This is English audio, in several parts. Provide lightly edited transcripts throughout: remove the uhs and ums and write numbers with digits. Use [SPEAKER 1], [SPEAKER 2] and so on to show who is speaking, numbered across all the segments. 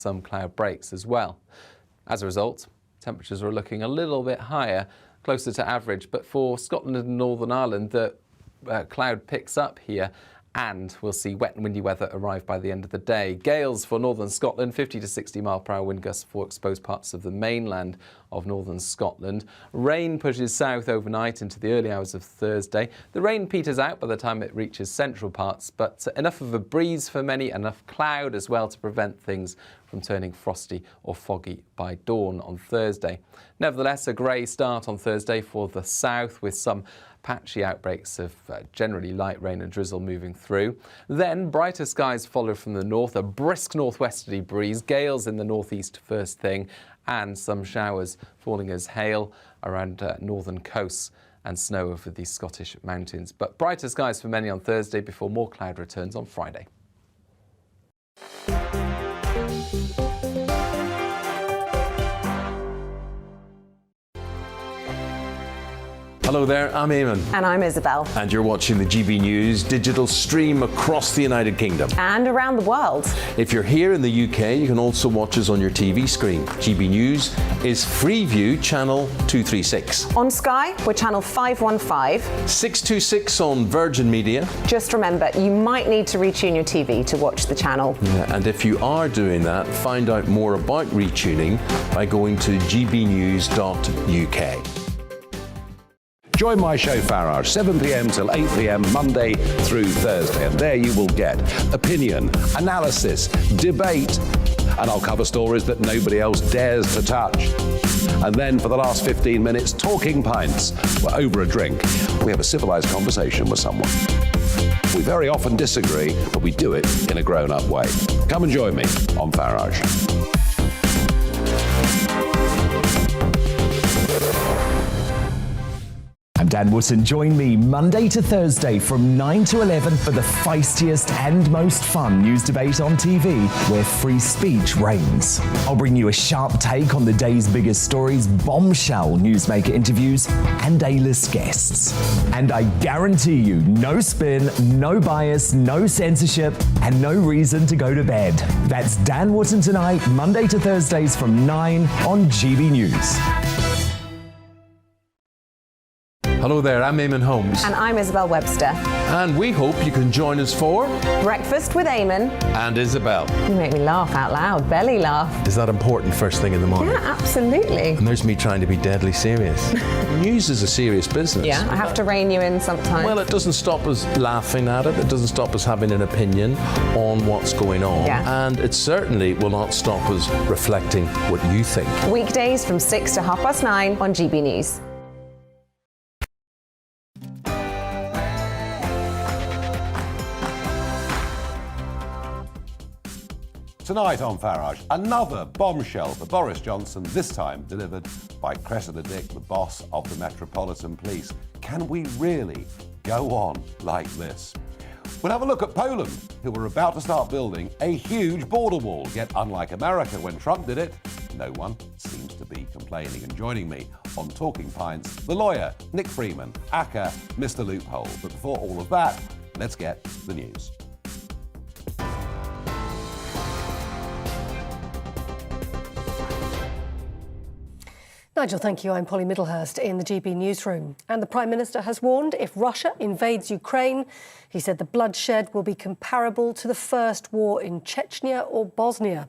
[SPEAKER 1] some cloud breaks as well. As a result, temperatures are looking a little bit higher, closer to average, but for Scotland and Northern Ireland, the cloud picks up here and we'll see wet and windy weather arrive by the end of the day. Gales for northern Scotland, 50 to 60 mile per hour wind gusts for exposed parts of the mainland of northern Scotland. Rain pushes south overnight into the early hours of Thursday. The rain peters out by the time it reaches central parts, but enough of a breeze for many, enough cloud as well to prevent things from turning frosty or foggy by dawn on Thursday. Nevertheless, a grey start on Thursday for the south with some patchy outbreaks of generally light rain and drizzle moving through. Then brighter skies follow from the north, a brisk northwesterly breeze, gales in the northeast first thing, and some showers falling as hail around northern coasts and snow over the Scottish mountains. But brighter skies for many on Thursday before more cloud returns on Friday.
[SPEAKER 2] Hello there, I'm Eamon.
[SPEAKER 3] And I'm Isabel.
[SPEAKER 2] And you're watching the GB News digital stream across the United Kingdom.
[SPEAKER 3] And around the world. If
[SPEAKER 2] you're here in the UK, you can also watch us on your TV screen. GB News is Freeview channel 236.
[SPEAKER 3] On Sky, we're channel 515.
[SPEAKER 2] 626 on Virgin Media.
[SPEAKER 3] Just remember, you might need to retune your TV to watch the channel.
[SPEAKER 2] Yeah, and if you are doing that, find out more about retuning by going to gbnews.uk.
[SPEAKER 4] Join my show Farage, 7 p.m. till 8 p.m. Monday through Thursday, and there you will get opinion, analysis, debate, and I'll cover stories that nobody else dares to touch. And then for the last 15 minutes, Talking Pints. We're over a drink. We have a civilised conversation with someone. We very often disagree, but we do it in a grown-up way. Come and join me on Farage.
[SPEAKER 5] I'm Dan Wootton. Join me Monday to Thursday from 9 to 11 for the feistiest and most fun news debate on TV, where free speech reigns. I'll bring you a sharp take on the day's biggest stories, bombshell newsmaker interviews, and A-list guests. And I guarantee you, no spin, no bias, no censorship, and no reason to go to bed. That's Dan Wootton Tonight, Monday to Thursdays from 9 on GB News.
[SPEAKER 2] Hello there, I'm Eamon Holmes.
[SPEAKER 3] And I'm Isabel Webster.
[SPEAKER 2] And we hope you can join us for
[SPEAKER 3] Breakfast with Eamon
[SPEAKER 2] and Isabel.
[SPEAKER 3] You make me laugh out loud, belly laugh.
[SPEAKER 2] Is that important first thing in the morning?
[SPEAKER 3] Yeah, absolutely.
[SPEAKER 2] And there's me trying to be deadly serious. News is a serious business.
[SPEAKER 3] Yeah, I have to rein you in sometimes.
[SPEAKER 2] Well, it doesn't stop us laughing at it. It doesn't stop us having an opinion on what's going on.
[SPEAKER 3] Yeah.
[SPEAKER 2] And it certainly will not stop us reflecting what you think.
[SPEAKER 3] Weekdays from 6 to 9:30 on GB News.
[SPEAKER 4] Tonight on Farage, another bombshell for Boris Johnson, this time delivered by Cressida Dick, the boss of the Metropolitan Police. Can we really go on like this? We'll have a look at Poland, who are about to start building a huge border wall. Yet unlike America when Trump did it, no one seems to be complaining. And joining me on Talking Pints, the lawyer, Nick Freeman, aka Mr. Loophole. But before all of that, let's get the news.
[SPEAKER 6] Nigel, thank you. I'm Polly Middlehurst in the GB newsroom. And the Prime Minister has warned if Russia invades Ukraine, he said the bloodshed will be comparable to the first war in Chechnya or Bosnia.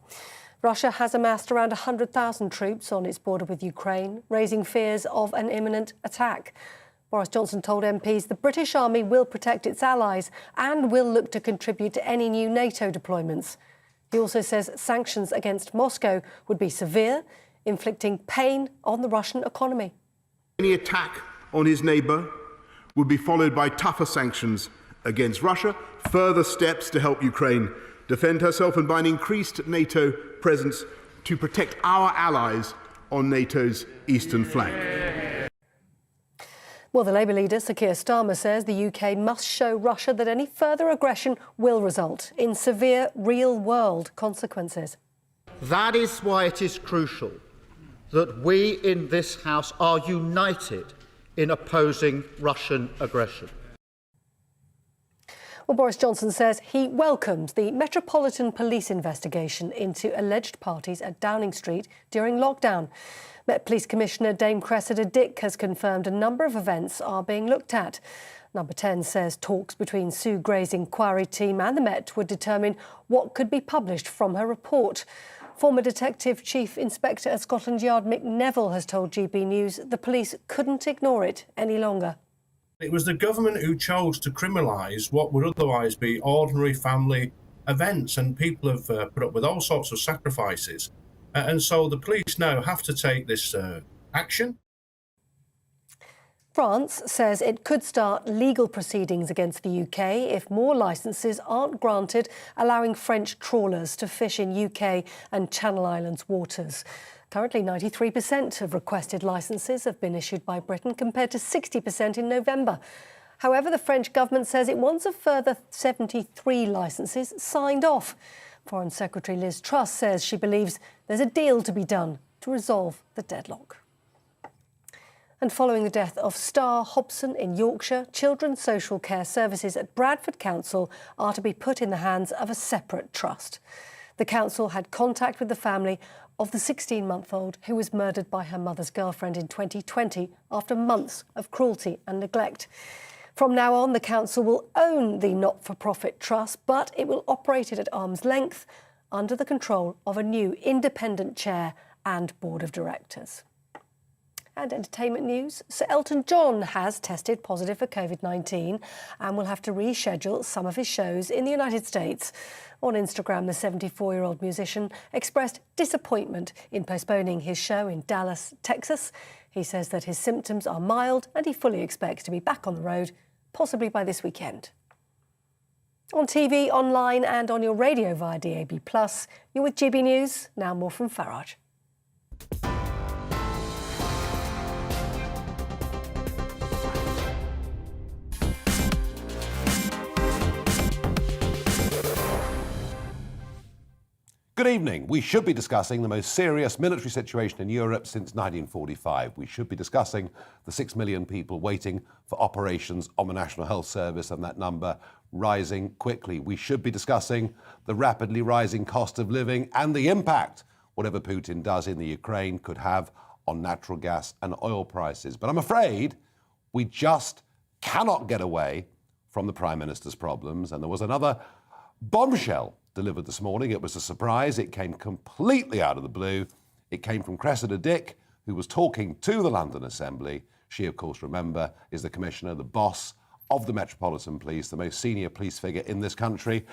[SPEAKER 6] Russia has amassed around 100,000 troops on its border with Ukraine, raising fears of an imminent attack. Boris Johnson told MPs the British Army will protect its allies and will look to contribute to any new NATO deployments. He also says sanctions against Moscow would be severe, inflicting pain on the Russian economy.
[SPEAKER 7] Any attack on his neighbour would be followed by tougher sanctions against Russia, further steps to help Ukraine defend herself, and by an increased NATO presence to protect our allies on NATO's eastern flank.
[SPEAKER 6] Well, the Labour leader, Sir Keir Starmer, says the UK must show Russia that any further aggression will result in severe real-world consequences.
[SPEAKER 8] That is why it is crucial that we in this House are united in opposing Russian aggression.
[SPEAKER 6] Well, Boris Johnson says he welcomes the Metropolitan Police investigation into alleged parties at Downing Street during lockdown. Met Police Commissioner Dame Cressida Dick has confirmed a number of events are being looked at. Number 10 says talks between Sue Gray's inquiry team and the Met would determine what could be published from her report. Former Detective Chief Inspector at Scotland Yard Mick Neville has told GB News the police couldn't ignore it any longer.
[SPEAKER 9] It was the government who chose to criminalise what would otherwise be ordinary family events, and people have put up with all sorts of sacrifices. And so the police now have to take this action.
[SPEAKER 6] France says it could start legal proceedings against the UK if more licences aren't granted, allowing French trawlers to fish in UK and Channel Islands waters. Currently, 93% of requested licences have been issued by Britain, compared to 60% in November. However, the French government says it wants a further 73 licences signed off. Foreign Secretary Liz Truss says she believes there's a deal to be done to resolve the deadlock. And following the death of Star Hobson in Yorkshire, children's social care services at Bradford Council are to be put in the hands of a separate trust. The council had contact with the family of the 16-month-old who was murdered by her mother's girlfriend in 2020 after months of cruelty and neglect. From now on, the council will own the not-for-profit trust, but it will operate it at arm's length under the control of a new independent chair and board of directors. And entertainment news. Sir Elton John has tested positive for COVID-19 and will have to reschedule some of his shows in the United States. On Instagram, the 74-year-old musician expressed disappointment in postponing his show in Dallas, Texas. He says that his symptoms are mild and he fully expects to be back on the road, possibly by this weekend. On TV, online and on your radio via DAB+, you're with GB News. Now more from Farage.
[SPEAKER 4] Good evening. We should be discussing the most serious military situation in Europe since 1945. We should be discussing the 6 million people waiting for operations on the National Health Service and that number rising quickly. We should be discussing the rapidly rising cost of living and the impact whatever Putin does in the Ukraine could have on natural gas and oil prices. But I'm afraid we just cannot get away from the Prime Minister's problems. And there was another bombshell delivered this morning. It was a surprise. It came completely out of the blue. It came from Cressida Dick, who was talking to the London Assembly. She, of course, remember, is the Commissioner, the boss of the Metropolitan Police, the most senior police figure in this country.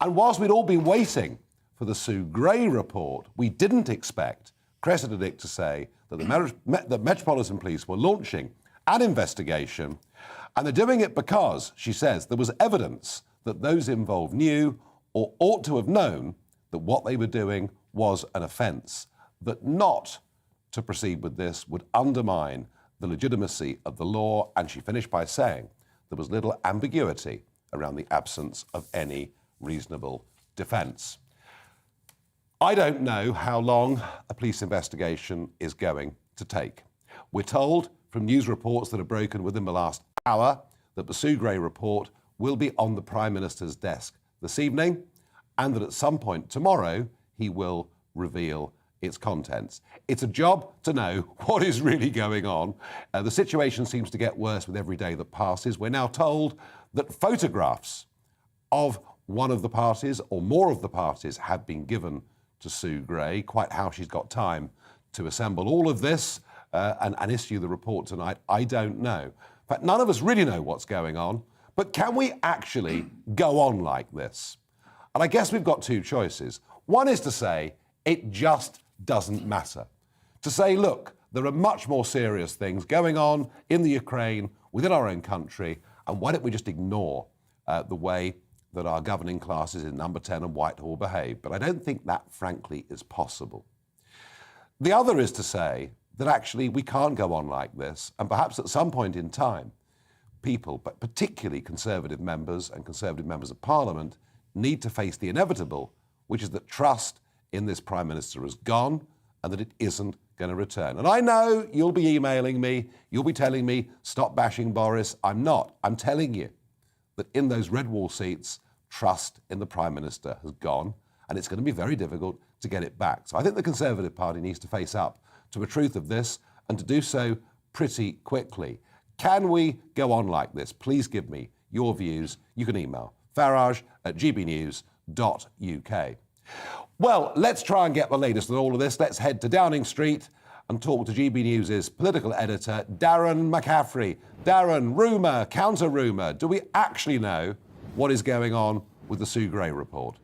[SPEAKER 4] And whilst we'd all been waiting for the Sue Gray report, we didn't expect Cressida Dick to say that the Metropolitan Police were launching an investigation, and they're doing it because, she says, there was evidence that those involved knew or ought to have known that what they were doing was an offence, that not to proceed with this would undermine the legitimacy of the law. And she finished by saying there was little ambiguity around the absence of any reasonable defence. I don't know how long a police investigation is going to take. We're told from news reports that have broken within the last hour that the Sue Gray report will be on the Prime Minister's desk this evening, and that at some point tomorrow he will reveal its contents. It's a job to know what is really going on. The situation seems to get worse with every day that passes. We're now told that photographs of one of the parties or more of the parties have been given to Sue Gray. Quite how she's got time to assemble all of this and issue the report tonight, I don't know. In fact, none of us really know what's going on. But can we actually go on like this? And I guess we've got two choices. One is to say it just doesn't matter. To say, look, there are much more serious things going on in the Ukraine, within our own country, and why don't we just ignore the way that our governing classes in Number 10 and Whitehall behave? But I don't think that, frankly, is possible. The other is to say that actually we can't go on like this, and perhaps at some point in time, people, but particularly Conservative members and Conservative members of Parliament, need to face the inevitable, which is that trust in this Prime Minister has gone and that it isn't going to return. And I know you'll be emailing me, you'll be telling me, stop bashing Boris. I'm not. I'm telling you that in those red wall seats, trust in the Prime Minister has gone, and it's going to be very difficult to get it back. So I think the Conservative Party needs to face up to the truth of this and to do so pretty quickly. Can we go on like this? Please give me your views. You can email farage@gbnews.uk. Well, let's try and get the latest on all of this. Let's head to Downing Street and talk to GB News' political editor, Darren McCaffrey. Darren, rumour, counter-rumour. Do we actually know what is going on with the Sue Gray report?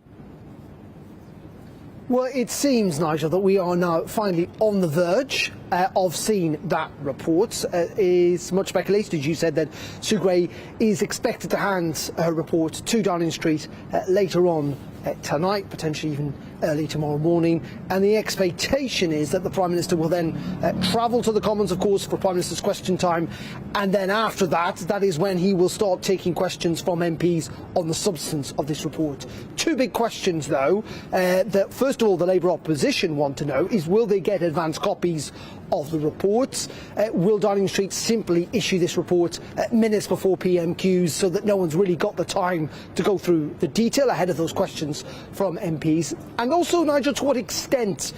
[SPEAKER 10] Well, it seems, Nigel, that we are now finally on the verge of seeing that report. Is much speculated, as you said, that Sue Gray is expected to hand her report to Downing Street later on tonight, potentially even early tomorrow morning. And the expectation is that the Prime Minister will then travel to the Commons, of course, for Prime Minister's question time. And then after that, that is when he will start taking questions from MPs on the substance of this report. Two big questions, though, that first of all the Labour opposition want to know is, will they get advance copies of the reports? Will Downing Street simply issue this report minutes before PMQs so that no one's really got the time to go through the detail ahead of those questions from MPs? And also, Nigel, to what extent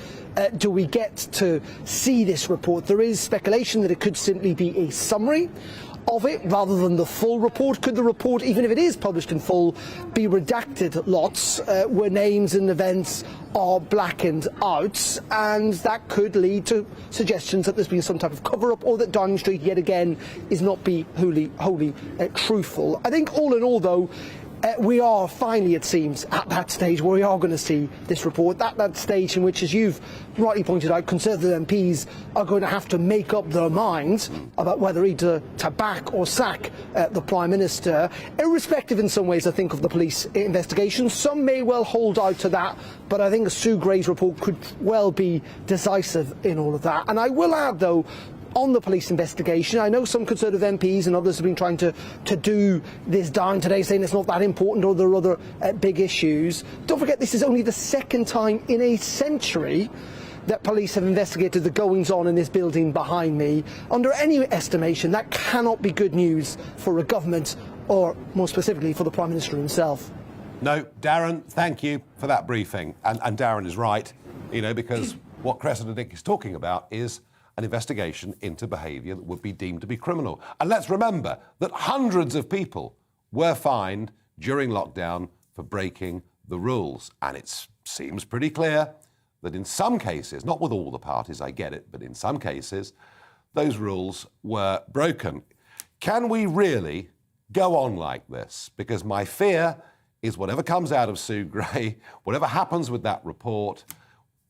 [SPEAKER 10] do we get to see this report? There is speculation that it could simply be a summary of it rather than the full report. Could the report, even if it is published in full, be redacted lots where names and events are blackened out, and that could lead to suggestions that there's been some type of cover-up, or that Downing Street yet again is not being wholly truthful. I think all in all, though, we are finally, it seems, at that stage where we are going to see this report, that stage in which, as you've rightly pointed out, Conservative MPs are going to have to make up their minds about whether either to back or sack the Prime Minister, irrespective in some ways, I think, of the police investigation. Some may well hold out to that, but I think Sue Gray's report could well be decisive in all of that. And I will add, though, on the police investigation, I know some Conservative MPs and others have been trying to do this down today, saying it's not that important, or there are other big issues. Don't forget, this is only the second time in a century that police have investigated the goings-on in this building behind me. Under any estimation, that cannot be good news for a government, or more specifically for the Prime Minister himself.
[SPEAKER 4] No, Darren, thank you for that briefing. And Darren is right, because what Cressida Dick is talking about is an investigation into behaviour that would be deemed to be criminal. And let's remember that hundreds of people were fined during lockdown for breaking the rules. And it seems pretty clear that in some cases, not with all the parties, I get it, but in some cases, those rules were broken. Can we really go on like this? Because my fear is whatever comes out of Sue Gray, whatever happens with that report,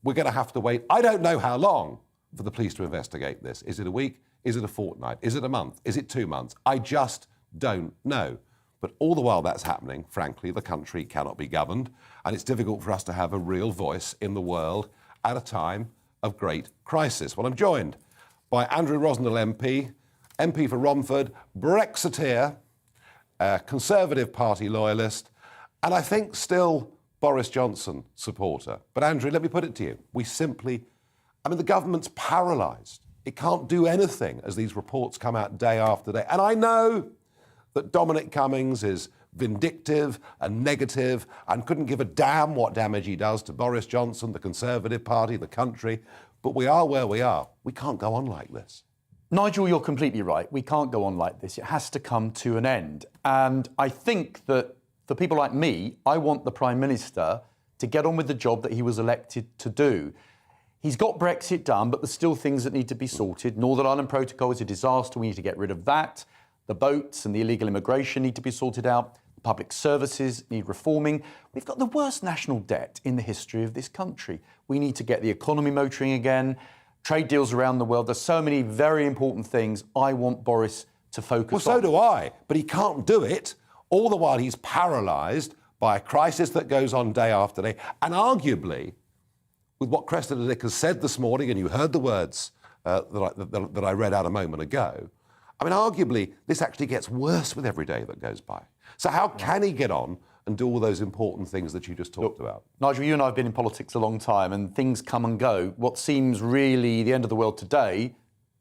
[SPEAKER 4] we're going to have to wait, I don't know how long, for the police to investigate this. Is it a week? Is it a fortnight? Is it a month? Is it 2 months? I just don't know. But all the while that's happening, frankly, the country cannot be governed, and it's difficult for us to have a real voice in the world at a time of great crisis. Well, I'm joined by Andrew Rosendale MP for Romford, Brexiteer, Conservative Party loyalist, and I think still Boris Johnson supporter. But Andrew, let me put it to you. The government's paralysed. It can't do anything as these reports come out day after day. And I know that Dominic Cummings is vindictive and negative and couldn't give a damn what damage he does to Boris Johnson, the Conservative Party, the country. But we are where we are. We can't go on like this.
[SPEAKER 11] Nigel, you're completely right. We can't go on like this. It has to come to an end. And I think that for people like me, I want the Prime Minister to get on with the job that he was elected to do. He's got Brexit done, but there's still things that need to be sorted. Northern Ireland Protocol is a disaster. We need to get rid of that. The boats and the illegal immigration need to be sorted out. Public services need reforming. We've got the worst national debt in the history of this country. We need to get the economy motoring again, trade deals around the world. There's so many very important things I want Boris to focus on.
[SPEAKER 4] Well, so do I, but he can't do it. All the while he's paralysed by a crisis that goes on day after day, and arguably, with what Cressida Dick has said this morning, and you heard the words that I read out a moment ago, arguably, this actually gets worse with every day that goes by. So how can he get on and do all those important things that you just talked about?
[SPEAKER 11] Nigel, you and I have been in politics a long time, and things come and go. What seems really the end of the world today,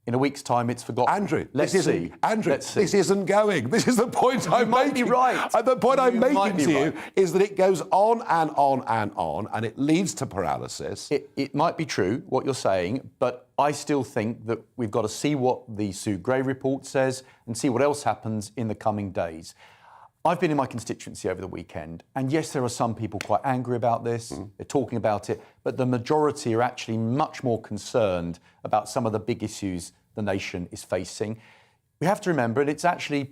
[SPEAKER 11] In a week's time, it's forgotten.
[SPEAKER 4] Andrew,
[SPEAKER 11] Let's see.
[SPEAKER 4] Andrew,
[SPEAKER 11] Let's see.
[SPEAKER 4] this isn't going. This is the point I'm
[SPEAKER 11] might
[SPEAKER 4] making.
[SPEAKER 11] be right.
[SPEAKER 4] And the point I'm
[SPEAKER 11] You might
[SPEAKER 4] making
[SPEAKER 11] be
[SPEAKER 4] to you
[SPEAKER 11] right.
[SPEAKER 4] is that it goes on and on and on, and it leads to paralysis.
[SPEAKER 11] It might be true, what you're saying, but I still think that we've got to see what the Sue Gray report says and see what else happens in the coming days. I've been in my constituency over the weekend, and yes, there are some people quite angry about this. They're talking about it, but the majority are actually much more concerned about some of the big issues the nation is facing. We have to remember, and it's actually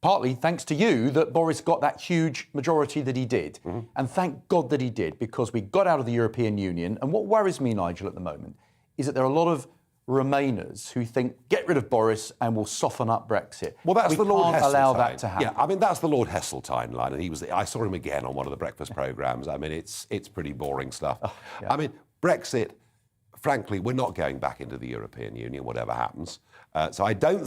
[SPEAKER 11] partly thanks to you that Boris got that huge majority that he did. And thank God that he did, because we got out of the European Union. And what worries me, Nigel, at the moment is that there are a lot of Remainers who think, get rid of Boris and we'll soften up Brexit.
[SPEAKER 4] Well, that's the Lord
[SPEAKER 11] can't
[SPEAKER 4] Heseltine.
[SPEAKER 11] allow that to happen.
[SPEAKER 4] Yeah, I mean, that's the Lord Heseltine line, and I saw him again on one of the breakfast programmes. I mean, it's pretty boring stuff.
[SPEAKER 11] Yeah.
[SPEAKER 4] I mean, Brexit, frankly, we're not going back into the European Union, whatever happens. So I don't,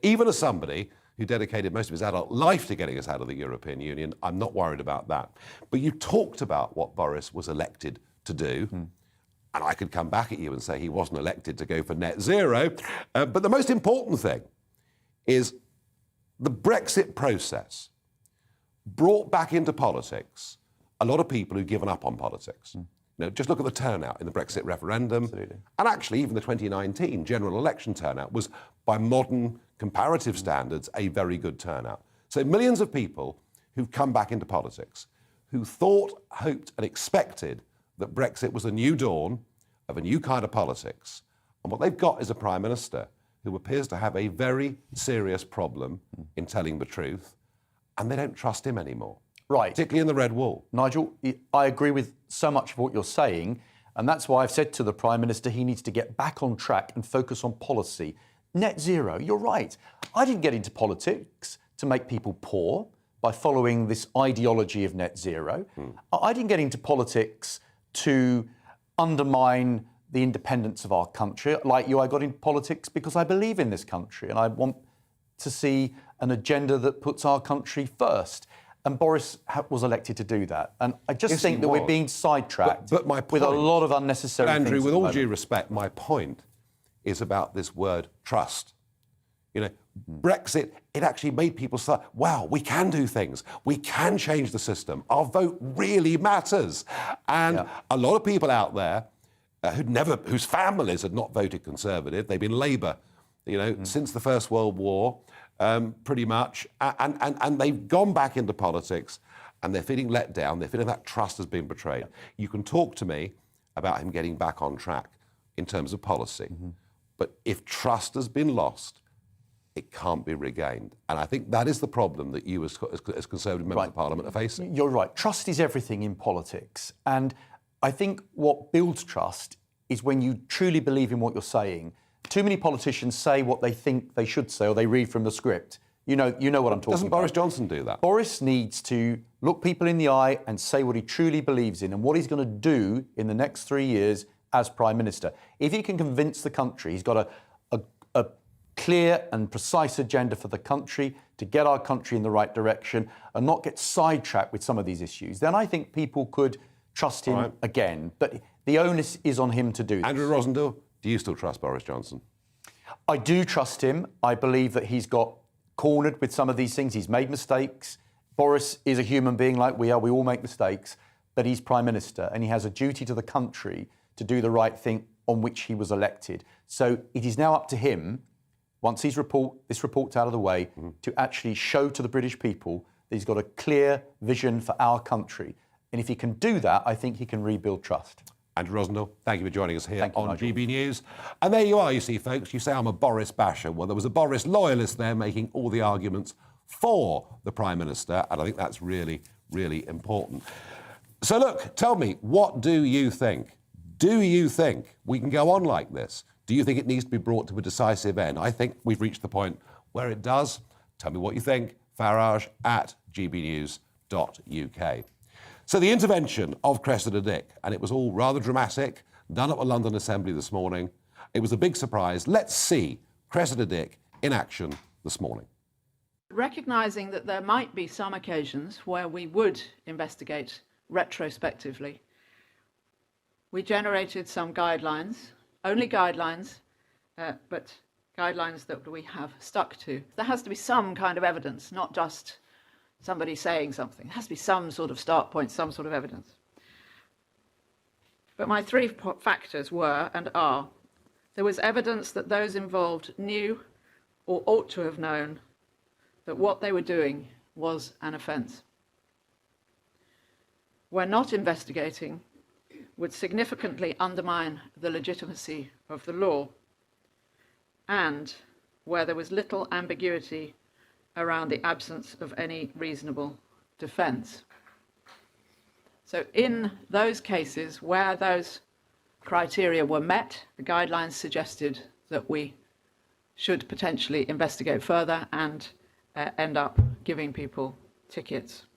[SPEAKER 4] even as somebody who dedicated most of his adult life to getting us out of the European Union, I'm not worried about that. But you talked about what Boris was elected to do. And I could come back at you and say he wasn't elected to go for net zero. But the most important thing is the Brexit process brought back into politics a lot of people who've given up on politics. You know, just look at the turnout in the Brexit referendum.
[SPEAKER 11] Absolutely.
[SPEAKER 4] And actually, even the 2019 general election turnout was, by modern comparative standards, a very good turnout. So millions of people who've come back into politics, who thought, hoped and expected that Brexit was a new dawn of a new kind of politics. And what they've got is a Prime Minister who appears to have a very serious problem in telling the truth, and they don't trust him anymore.
[SPEAKER 11] Right.
[SPEAKER 4] Particularly in the Red Wall.
[SPEAKER 11] Nigel, I agree with so much of what you're saying, and that's why I've said to the Prime Minister he needs to get back on track and focus on policy. Net zero, you're right. I didn't get into politics to make people poor by following this ideology of net zero. I didn't get into politics to undermine the independence of our country. Like you, I got into politics because I believe in this country and I want to see an agenda that puts our country first. And Boris was elected to do that. And I just think that we're being sidetracked
[SPEAKER 4] but my point,
[SPEAKER 11] with a lot of unnecessary things.
[SPEAKER 4] Andrew, with all due respect, my point is about this word trust. You know, Brexit, it actually made people say, wow, we can do things. We can change the system. Our vote really matters. And a lot of people out there whose families had not voted Conservative, they've been Labour, you know, since the First World War, pretty much. And they've gone back into politics and they're feeling let down. They're feeling that trust has been betrayed. You can talk to me about him getting back on track in terms of policy. But if trust has been lost, it can't be regained. And I think that is the problem that you as Conservative members of Parliament are facing.
[SPEAKER 11] You're right. Trust is everything in politics. And I think what builds trust is when you truly believe in what you're saying. Too many politicians say what they think they should say or they read from the script. You know what I'm talking about.
[SPEAKER 4] Doesn't Boris Johnson do that?
[SPEAKER 11] Boris needs to look people in the eye and say what he truly believes in and what he's going to do in the next 3 years as Prime Minister. If he can convince the country he's got a clear and precise agenda for the country to get our country in the right direction and not get sidetracked with some of these issues, then I think people could trust him again. But the onus is on him to do this.
[SPEAKER 4] Andrew Rosendale, do you still trust Boris Johnson?
[SPEAKER 11] I do trust him. I believe that he's got cornered with some of these things. He's made mistakes. Boris is a human being like we are. We all make mistakes. But he's Prime Minister and he has a duty to the country to do the right thing on which he was elected. So it is now up to him, once this report's out of the way, to actually show to the British people that he's got a clear vision for our country. And if he can do that, I think he can rebuild trust.
[SPEAKER 4] Andrew Rosendale, thank you for joining us here on
[SPEAKER 11] Nigel.
[SPEAKER 4] GB News. And there you are, you see, folks. You say I'm a Boris basher. Well, there was a Boris loyalist there making all the arguments for the Prime Minister, and I think that's really, really important. So look, tell me, what do you think? Do you think we can go on like this? Do you think it needs to be brought to a decisive end? I think we've reached the point where it does. Tell me what you think. Farage at gbnews.uk. So the intervention of Cressida Dick, and it was all rather dramatic, done at the London Assembly this morning. It was a big surprise. Let's see Cressida Dick in action this morning.
[SPEAKER 12] Recognising that there might be some occasions where we would investigate retrospectively, we generated some guidelines, only guidelines, but guidelines that we have stuck to. There has to be some kind of evidence, not just somebody saying something. There has to be some sort of start point, some sort of evidence. But my three factors were and are: there was evidence that those involved knew or ought to have known that what they were doing was an offence. Where not investigating would significantly undermine the legitimacy of the law, and where there was little ambiguity around the absence of any reasonable defence. So in those cases where those criteria were met, the guidelines suggested that we should potentially investigate further and end up giving people tickets.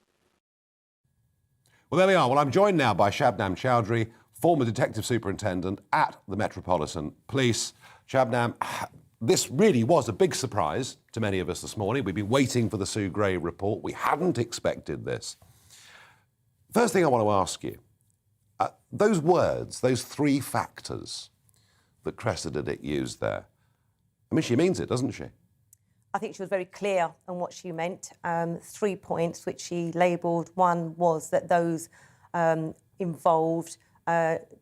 [SPEAKER 4] Well, there we are. Well, I'm joined now by Shabnam Chowdhury, former Detective Superintendent at the Metropolitan Police. Shabnam, this really was a big surprise to many of us this morning. We've been waiting for the Sue Gray report. We hadn't expected this. First thing I want to ask you, those words, those three factors that Cressida Dick used there, I mean, she means it, doesn't she?
[SPEAKER 13] I think she was very clear on what she meant. 3 points which she labelled. One was that those involved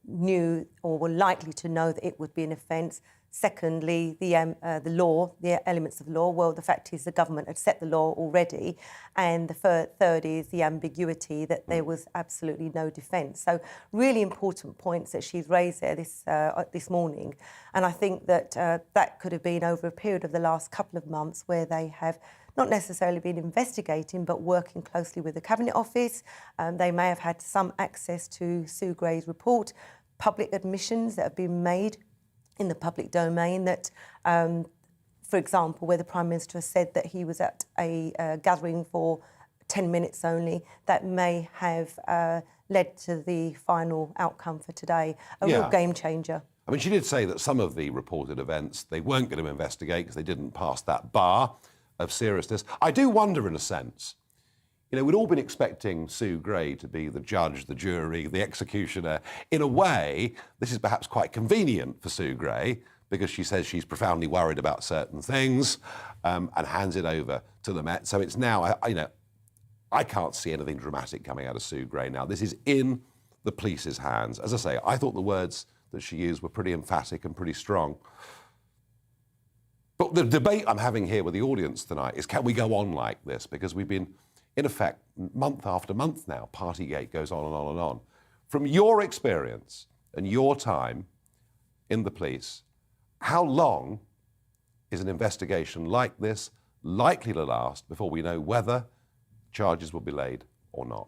[SPEAKER 13] knew or were likely to know that it would be an offence. Secondly, the law, the elements of law. Well, the fact is the government had set the law already. And the third is the ambiguity, that there was absolutely no defence. So really important points that she's raised there this morning. And I think that that could have been over a period of the last couple of months where they have not necessarily been investigating, but working closely with the Cabinet Office. They may have had some access to Sue Gray's report, public admissions that have been made in the public domain that, for example, where the Prime Minister has said that he was at a gathering for 10 minutes only, that may have led to the final outcome for today, a real game changer.
[SPEAKER 4] I mean, she did say that some of the reported events they weren't going to investigate because they didn't pass that bar of seriousness. I do wonder, in a sense, you know, we'd all been expecting Sue Gray to be the judge, the jury, the executioner. In a way, this is perhaps quite convenient for Sue Gray because she says she's profoundly worried about certain things and hands it over to the Met. So it's now, you know, I can't see anything dramatic coming out of Sue Gray now. This is in the police's hands. As I say, I thought the words that she used were pretty emphatic and pretty strong. But the debate I'm having here with the audience tonight is, can we go on like this? Because we've been, in effect, month after month now, Partygate goes on and on and on. From your experience and your time in the police, how long is an investigation like this likely to last before we know whether charges will be laid or not?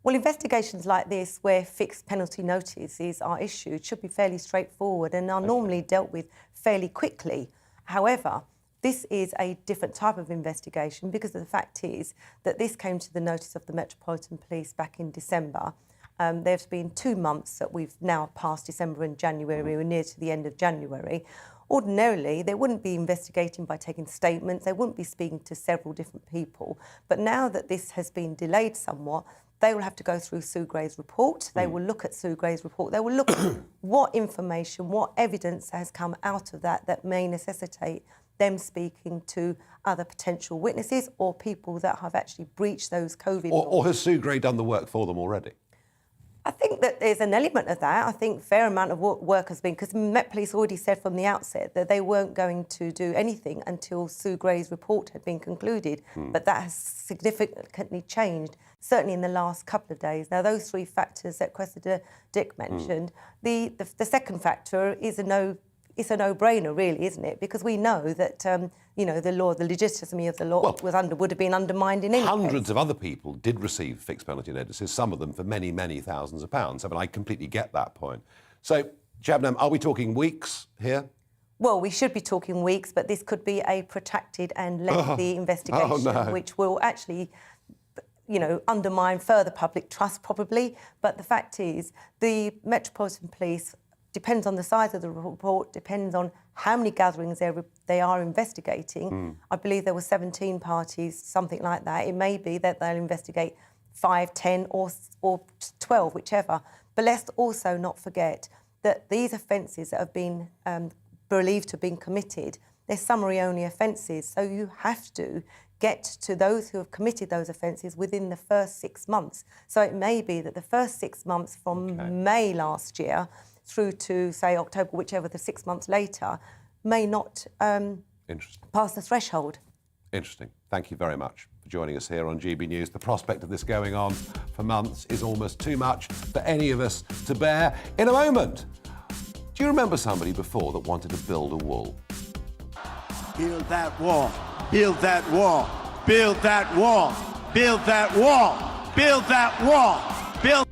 [SPEAKER 13] Well, investigations like this, where fixed penalty notices are issued, should be fairly straightforward and are normally dealt with fairly quickly. However, this is a different type of investigation because the fact is that this came to the notice of the Metropolitan Police back in December. There's been 2 months that we've now passed December and January. We're near to the end of January. Ordinarily, they wouldn't be investigating by taking statements. They wouldn't be speaking to several different people. But now that this has been delayed somewhat, they will have to go through Sue Gray's report. They will look at Sue Gray's report. They will look at what information, what evidence has come out of that may necessitate them speaking to other potential witnesses or people that have actually breached those COVID laws.
[SPEAKER 4] Or has Sue Gray done the work for them already?
[SPEAKER 13] I think that there's an element of that. I think a fair amount of work has been, because Met Police already said from the outset that they weren't going to do anything until Sue Gray's report had been concluded. But that has significantly changed, certainly in the last couple of days. Now, those 3 factors that Cressida Dick mentioned, the second factor is it's a no-brainer, really, isn't it? Because we know that, you know, the law, the legitimacy of the law would have been undermined in any
[SPEAKER 4] Hundreds
[SPEAKER 13] case.
[SPEAKER 4] of other people did receive fixed penalty notices, some of them for many, many thousands of pounds. I mean, I completely get that point. So, Shabnam, are we talking weeks here?
[SPEAKER 13] Well, we should be talking weeks, but this could be a protracted and lengthy investigation, which will actually, you know, undermine further public trust, probably. But the fact is, the Metropolitan Police depends on the size of the report, depends on how many gatherings they are investigating. I believe there were 17 parties, something like that. It may be that they'll investigate 5, 10 or 12, whichever. But let's also not forget that these offences that have been believed to have been committed they're summary-only offences. So you have to get to those who have committed those offences within the first 6 months. So it may be that the first 6 months from May last year through to, say, October, whichever the 6 months later, may not pass the threshold.
[SPEAKER 4] Interesting. Thank you very much for joining us here on GB News. The prospect of this going on for months is almost too much for any of us to bear. In a moment, do you remember somebody before that wanted to build a wall?
[SPEAKER 14] Build that wall. Build that wall. Build that wall. Build that wall. Build that wall. Build.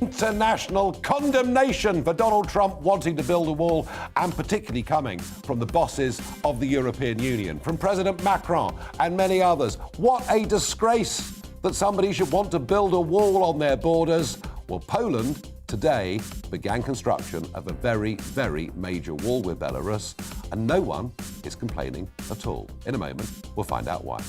[SPEAKER 4] International condemnation for Donald Trump wanting to build a wall, and particularly coming from the bosses of the European Union, from President Macron and many others. What a disgrace that somebody should want to build a wall on their borders. Well, Poland today began construction of a very, very major wall with Belarus, and no one is complaining at all. In a moment, we'll find out why.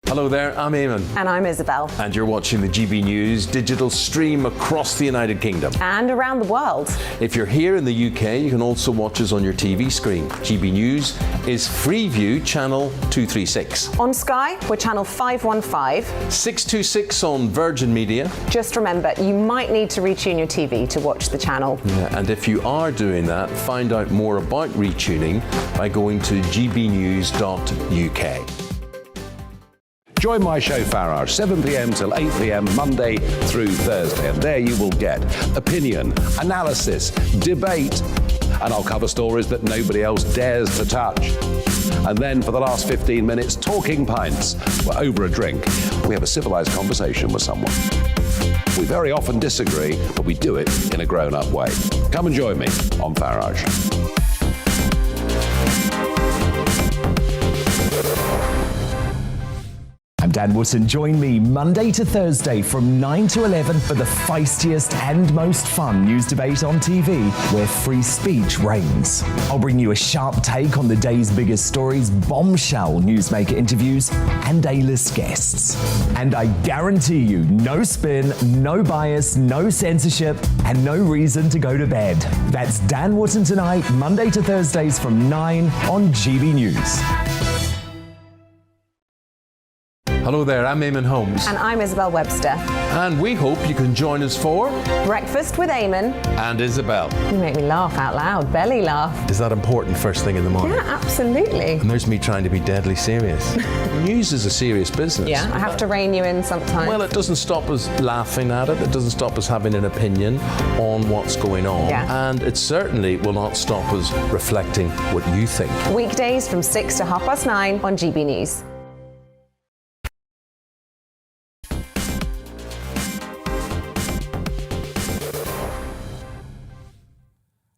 [SPEAKER 2] Hello there, I'm Eamon.
[SPEAKER 3] And I'm Isabel.
[SPEAKER 2] And you're watching the GB News digital stream across the United Kingdom.
[SPEAKER 3] And around the world.
[SPEAKER 2] If you're here in the UK, you can also watch us on your TV screen. GB News is Freeview channel 236.
[SPEAKER 3] On Sky, we're channel 515.
[SPEAKER 2] 626 on Virgin Media.
[SPEAKER 3] Just remember, you might need to retune your TV to watch the channel.
[SPEAKER 2] Yeah, and if you are doing that, find out more about retuning by going to gbnews.uk.
[SPEAKER 4] Join my show Farage, 7 p.m. till 8 p.m. Monday through Thursday, and there you will get opinion, analysis, debate, and I'll cover stories that nobody else dares to touch. And then for the last 15 minutes, talking pints. We're over a drink. We have a civilised conversation with someone. We very often disagree, but we do it in a grown-up way. Come and join me on Farage.
[SPEAKER 5] I'm Dan Wootton. Join me Monday to Thursday from 9 to 11 for the feistiest and most fun news debate on TV, where free speech reigns. I'll bring you a sharp take on the day's biggest stories, bombshell newsmaker interviews, and A-list guests. And I guarantee you, no spin, no bias, no censorship, and no reason to go to bed. That's Dan Wootton Tonight, Monday to Thursdays from 9 on GB News.
[SPEAKER 2] Hello there, I'm Eamon Holmes.
[SPEAKER 3] And I'm Isabel Webster.
[SPEAKER 2] And we hope you can join us for
[SPEAKER 3] Breakfast with Eamon.
[SPEAKER 2] And Isabel.
[SPEAKER 3] You make me laugh out loud, belly laugh.
[SPEAKER 2] Is that important first thing in the morning?
[SPEAKER 3] Yeah, absolutely.
[SPEAKER 2] And there's me trying to be deadly serious. News is a serious business.
[SPEAKER 3] Yeah, I have to rein you in sometimes.
[SPEAKER 2] Well, it doesn't stop us laughing at it. It doesn't stop us having an opinion on what's going on.
[SPEAKER 3] Yeah.
[SPEAKER 2] And it certainly will not stop us reflecting what you think.
[SPEAKER 3] Weekdays from 6 to 9:30 on GB News.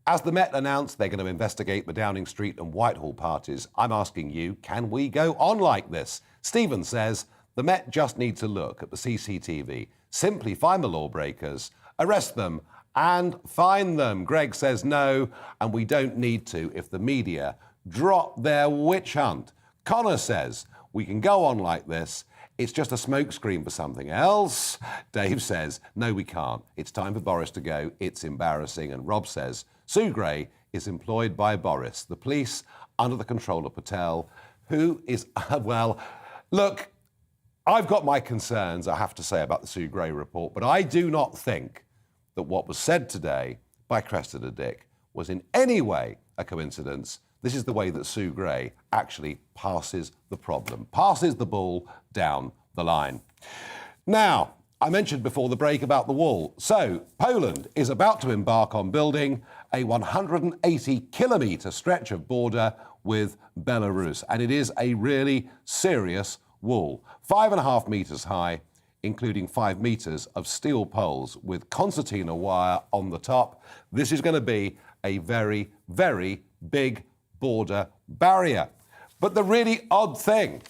[SPEAKER 4] As the Met announced they're going to investigate the Downing Street and Whitehall parties, I'm asking you, can we go on like this? Stephen says the Met just need to look at the CCTV, simply find the lawbreakers, arrest them and fine them. Greg says no, and we don't need to if the media drop their witch hunt. Connor says we can go on like this. It's just a smokescreen for something else. Dave says, no, we can't. It's time for Boris to go. It's embarrassing. And Rob says, Sue Gray is employed by Boris, the police under the control of Patel, who is, well, look, I've got my concerns, I have to say, about the Sue Gray report, but I do not think that what was said today by Cressida Dick was in any way a coincidence. This is the way that Sue Gray actually passes the problem, passes the ball down the line. Now, I mentioned before the break about the wall. So, Poland is about to embark on building a 180-kilometre stretch of border with Belarus, and it is a really serious wall, 5.5 metres high, including 5 metres of steel poles with concertina wire on the top. This is going to be a very, very big border barrier. But the really odd thing,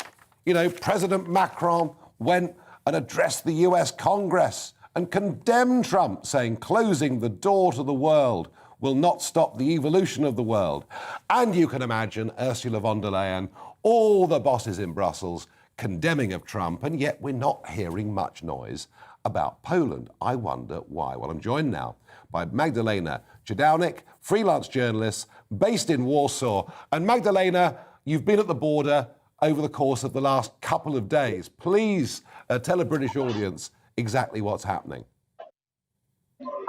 [SPEAKER 4] President Macron went and addressed the US Congress and condemned Trump, saying closing the door to the world will not stop the evolution of the world. And you can imagine Ursula von der Leyen, all the bosses in Brussels, condemning of Trump, and yet we're not hearing much noise about Poland. I wonder why. Well, I'm joined now by Magdalena Jadownik, freelance journalist based in Warsaw. And Magdalena, you've been at the border over the course of the last couple of days. Please tell a British audience exactly what's happening.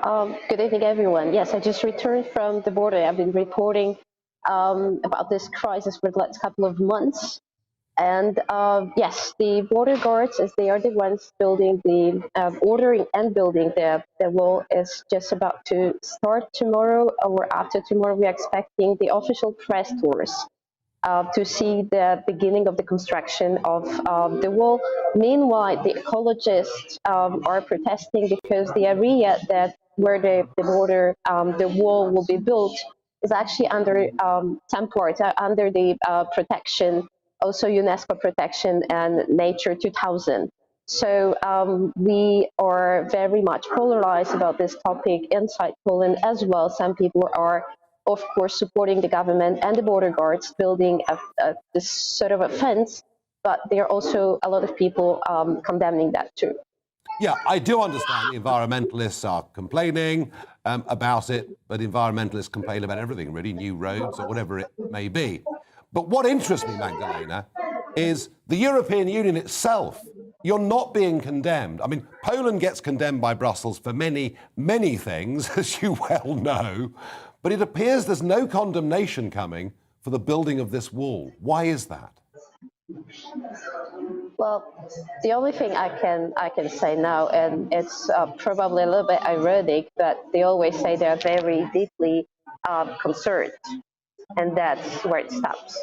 [SPEAKER 15] Good evening, everyone. Yes, I just returned from the border. I've been reporting about this crisis for the last couple of months. And yes, the border guards, as they are the ones building the, ordering and building the wall, is just about to start tomorrow or after tomorrow. We're expecting the official press tours to see the beginning of the construction of the wall. Meanwhile, the ecologists are protesting because the area where the border, the wall will be built is actually under some parts under the protection, also UNESCO protection and Nature 2000. So we are very much polarized about this topic inside Poland as well. Some people are, of course, supporting the government and the border guards building this sort of a fence, but there are also a lot of people condemning that too.
[SPEAKER 4] Yeah, I do understand the environmentalists are complaining about it, but environmentalists complain about everything, really, new roads or whatever it may be. But what interests me, Magdalena, is the European Union itself. You're not being condemned. I mean, Poland gets condemned by Brussels for many, many things, as you well know, but it appears there's no condemnation coming for the building of this wall. Why is that?
[SPEAKER 15] Well, the only thing I can say now, and it's probably a little bit ironic, but they always say they're very deeply concerned, and that's where it stops.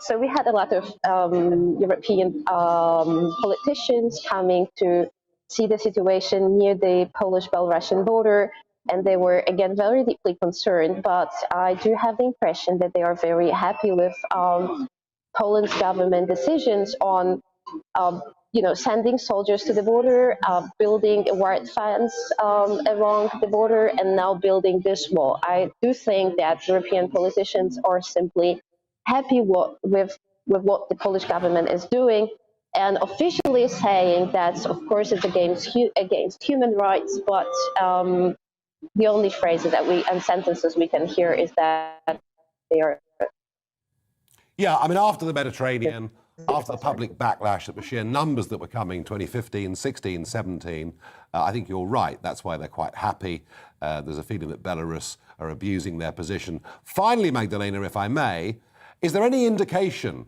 [SPEAKER 15] So we had a lot of European politicians coming to see the situation near the Polish-Belarusian border, and they were, again, very deeply concerned. But I do have the impression that they are very happy with Poland's government decisions on, sending soldiers to the border, building a wire fence along the border, and now building this wall. I do think that European politicians are simply happy with what the Polish government is doing, and officially saying that, of course, it's against human rights. But the only phrases and sentences we can hear is that they are.
[SPEAKER 4] Yeah, I mean, after the Mediterranean, after the public backlash at the sheer numbers that were coming, 2015, 16, 17, I think you're right. That's why they're quite happy. There's a feeling that Belarus are abusing their position. Finally, Magdalena, if I may, is there any indication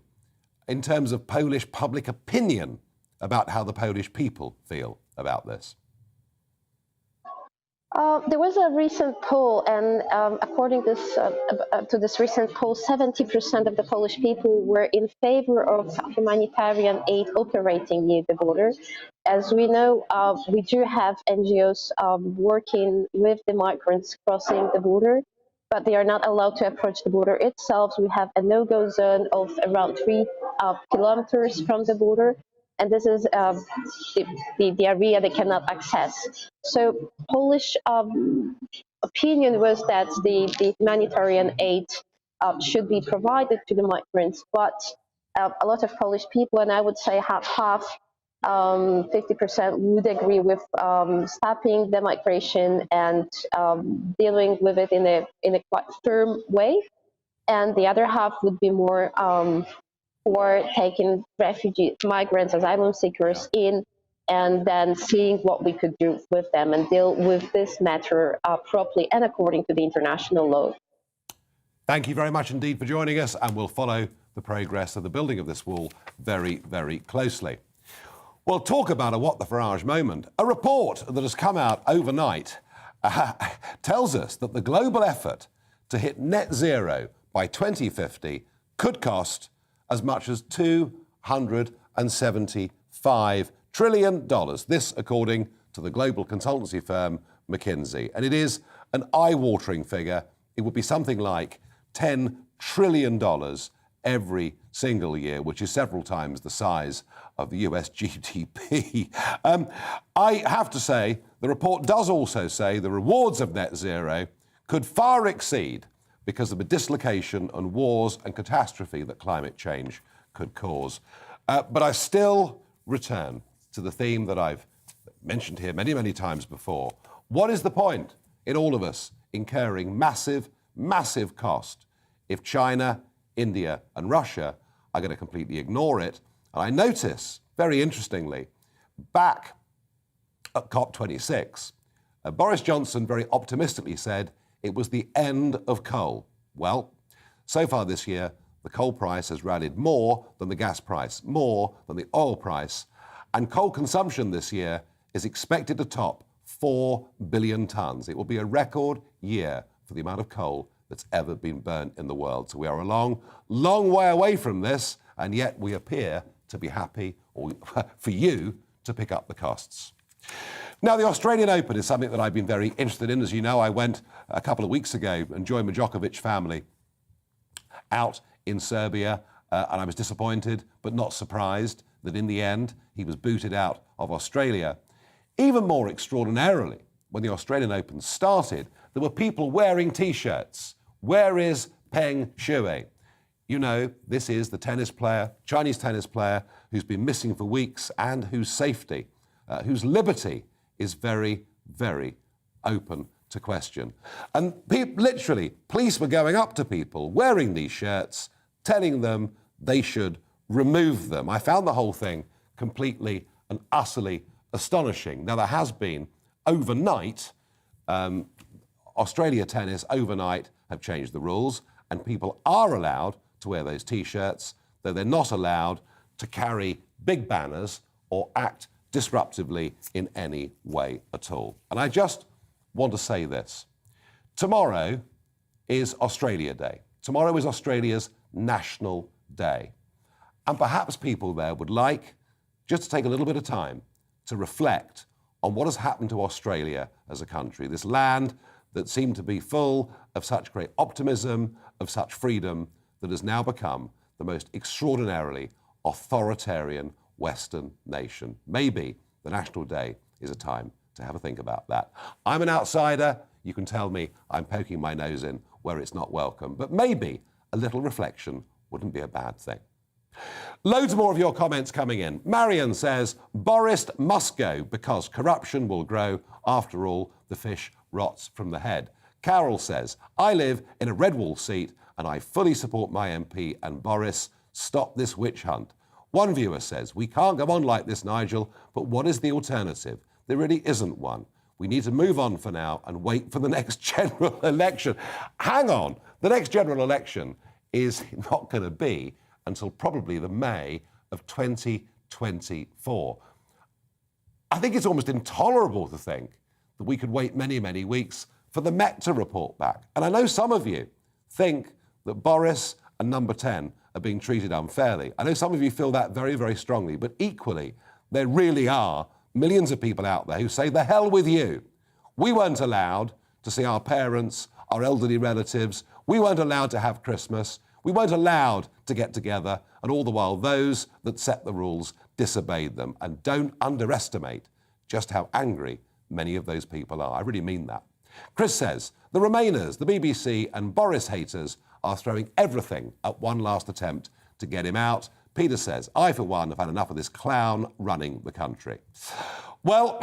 [SPEAKER 4] in terms of Polish public opinion about how the Polish people feel about this?
[SPEAKER 15] There was a recent poll, and according to this recent poll, 70% of the Polish people were in favor of humanitarian aid operating near the border. As we know, we do have NGOs working with the migrants crossing the border, but they are not allowed to approach the border itself. We have a no-go zone of around 3 kilometers from the border. And this is the area they cannot access. So Polish opinion was that the humanitarian aid should be provided to the migrants, but a lot of Polish people, and I would say half, 50% would agree with stopping the migration and dealing with it in a quite firm way, and the other half would be more for taking refugee migrants, asylum seekers in, and then seeing what we could do with them and deal with this matter properly and according to the international law.
[SPEAKER 4] Thank you very much indeed for joining us, and we'll follow the progress of the building of this wall very, very closely. Well, talk about a what the Farage moment. A report that has come out overnight tells us that the global effort to hit net zero by 2050 could cost as much as $275 trillion. This, according to the global consultancy firm McKinsey. And it is an eye-watering figure. It would be something like $10 trillion every single year, which is several times the size of the US GDP. I have to say, the report does also say the rewards of net zero could far exceed because of the dislocation and wars and catastrophe that climate change could cause. But I still return to the theme that I've mentioned here many, many times before. What is the point in all of us incurring massive, massive cost if China, India and Russia are going to completely ignore it? And I notice, very interestingly, back at COP26, Boris Johnson very optimistically said it was the end of coal. Well, so far this year, the coal price has rallied more than the gas price, more than the oil price, and coal consumption this year is expected to top 4 billion tonnes. It will be a record year for the amount of coal that's ever been burnt in the world. So we are a long, long way away from this, and yet we appear to be happy, or for you, to pick up the costs. Now, the Australian Open is something that I've been very interested in. As you know, I went a couple of weeks ago and joined the Djokovic family out in Serbia, and I was disappointed but not surprised that in the end he was booted out of Australia. Even more extraordinarily, when the Australian Open started, there were people wearing T-shirts. Where is Peng Shuai? You know, this is the tennis player, Chinese tennis player, who's been missing for weeks and whose safety, whose liberty is very, very open to question. And literally, police were going up to people wearing these shirts, telling them they should remove them. I found the whole thing completely and utterly astonishing. Now, there has been, overnight, Australia Tennis overnight have changed the rules, and people are allowed to wear those T-shirts, though they're not allowed to carry big banners or act disruptively in any way at all. And I just want to say this. Tomorrow is Australia Day. Tomorrow is Australia's National Day. And perhaps people there would like just to take a little bit of time to reflect on what has happened to Australia as a country, this land that seemed to be full of such great optimism, of such freedom, that has now become the most extraordinarily authoritarian Western nation. Maybe the National Day is a time to have a think about that. I'm an outsider. You can tell me I'm poking my nose in where it's not welcome, but maybe a little reflection wouldn't be a bad thing. Loads more of your comments coming in. Marion says, Boris must go because corruption will grow. After all, the fish rots from the head. Carol says, I live in a red wall seat and I fully support my MP and Boris. Stop this witch hunt. One viewer says, we can't go on like this, Nigel, but what is the alternative? There really isn't one. We need to move on for now and wait for the next general election. Hang on, the next general election is not going to be until probably the May of 2024. I think it's almost intolerable to think that we could wait many, many weeks for the Met to report back. And I know some of you think that Boris and Number 10 are being treated unfairly. I know some of you feel that very, very strongly, but equally, there really are millions of people out there who say, the hell with you. We weren't allowed to see our parents, our elderly relatives. We weren't allowed to have Christmas. We weren't allowed to get together. And all the while, those that set the rules disobeyed them. And don't underestimate just how angry many of those people are. I really mean that. Chris says, the Remainers, the BBC and Boris haters are throwing everything at one last attempt to get him out. Peter says, I, for one, have had enough of this clown running the country. Well,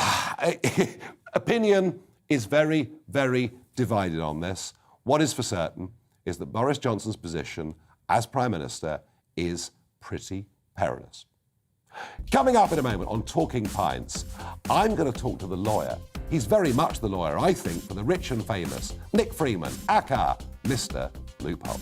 [SPEAKER 4] opinion is very, very divided on this. What is for certain is that Boris Johnson's position as Prime Minister is pretty perilous. Coming up in a moment on Talking Pints, I'm going to talk to the lawyer. He's very much the lawyer, I think, for the rich and famous Nick Freeman, aka Mr. Loophole.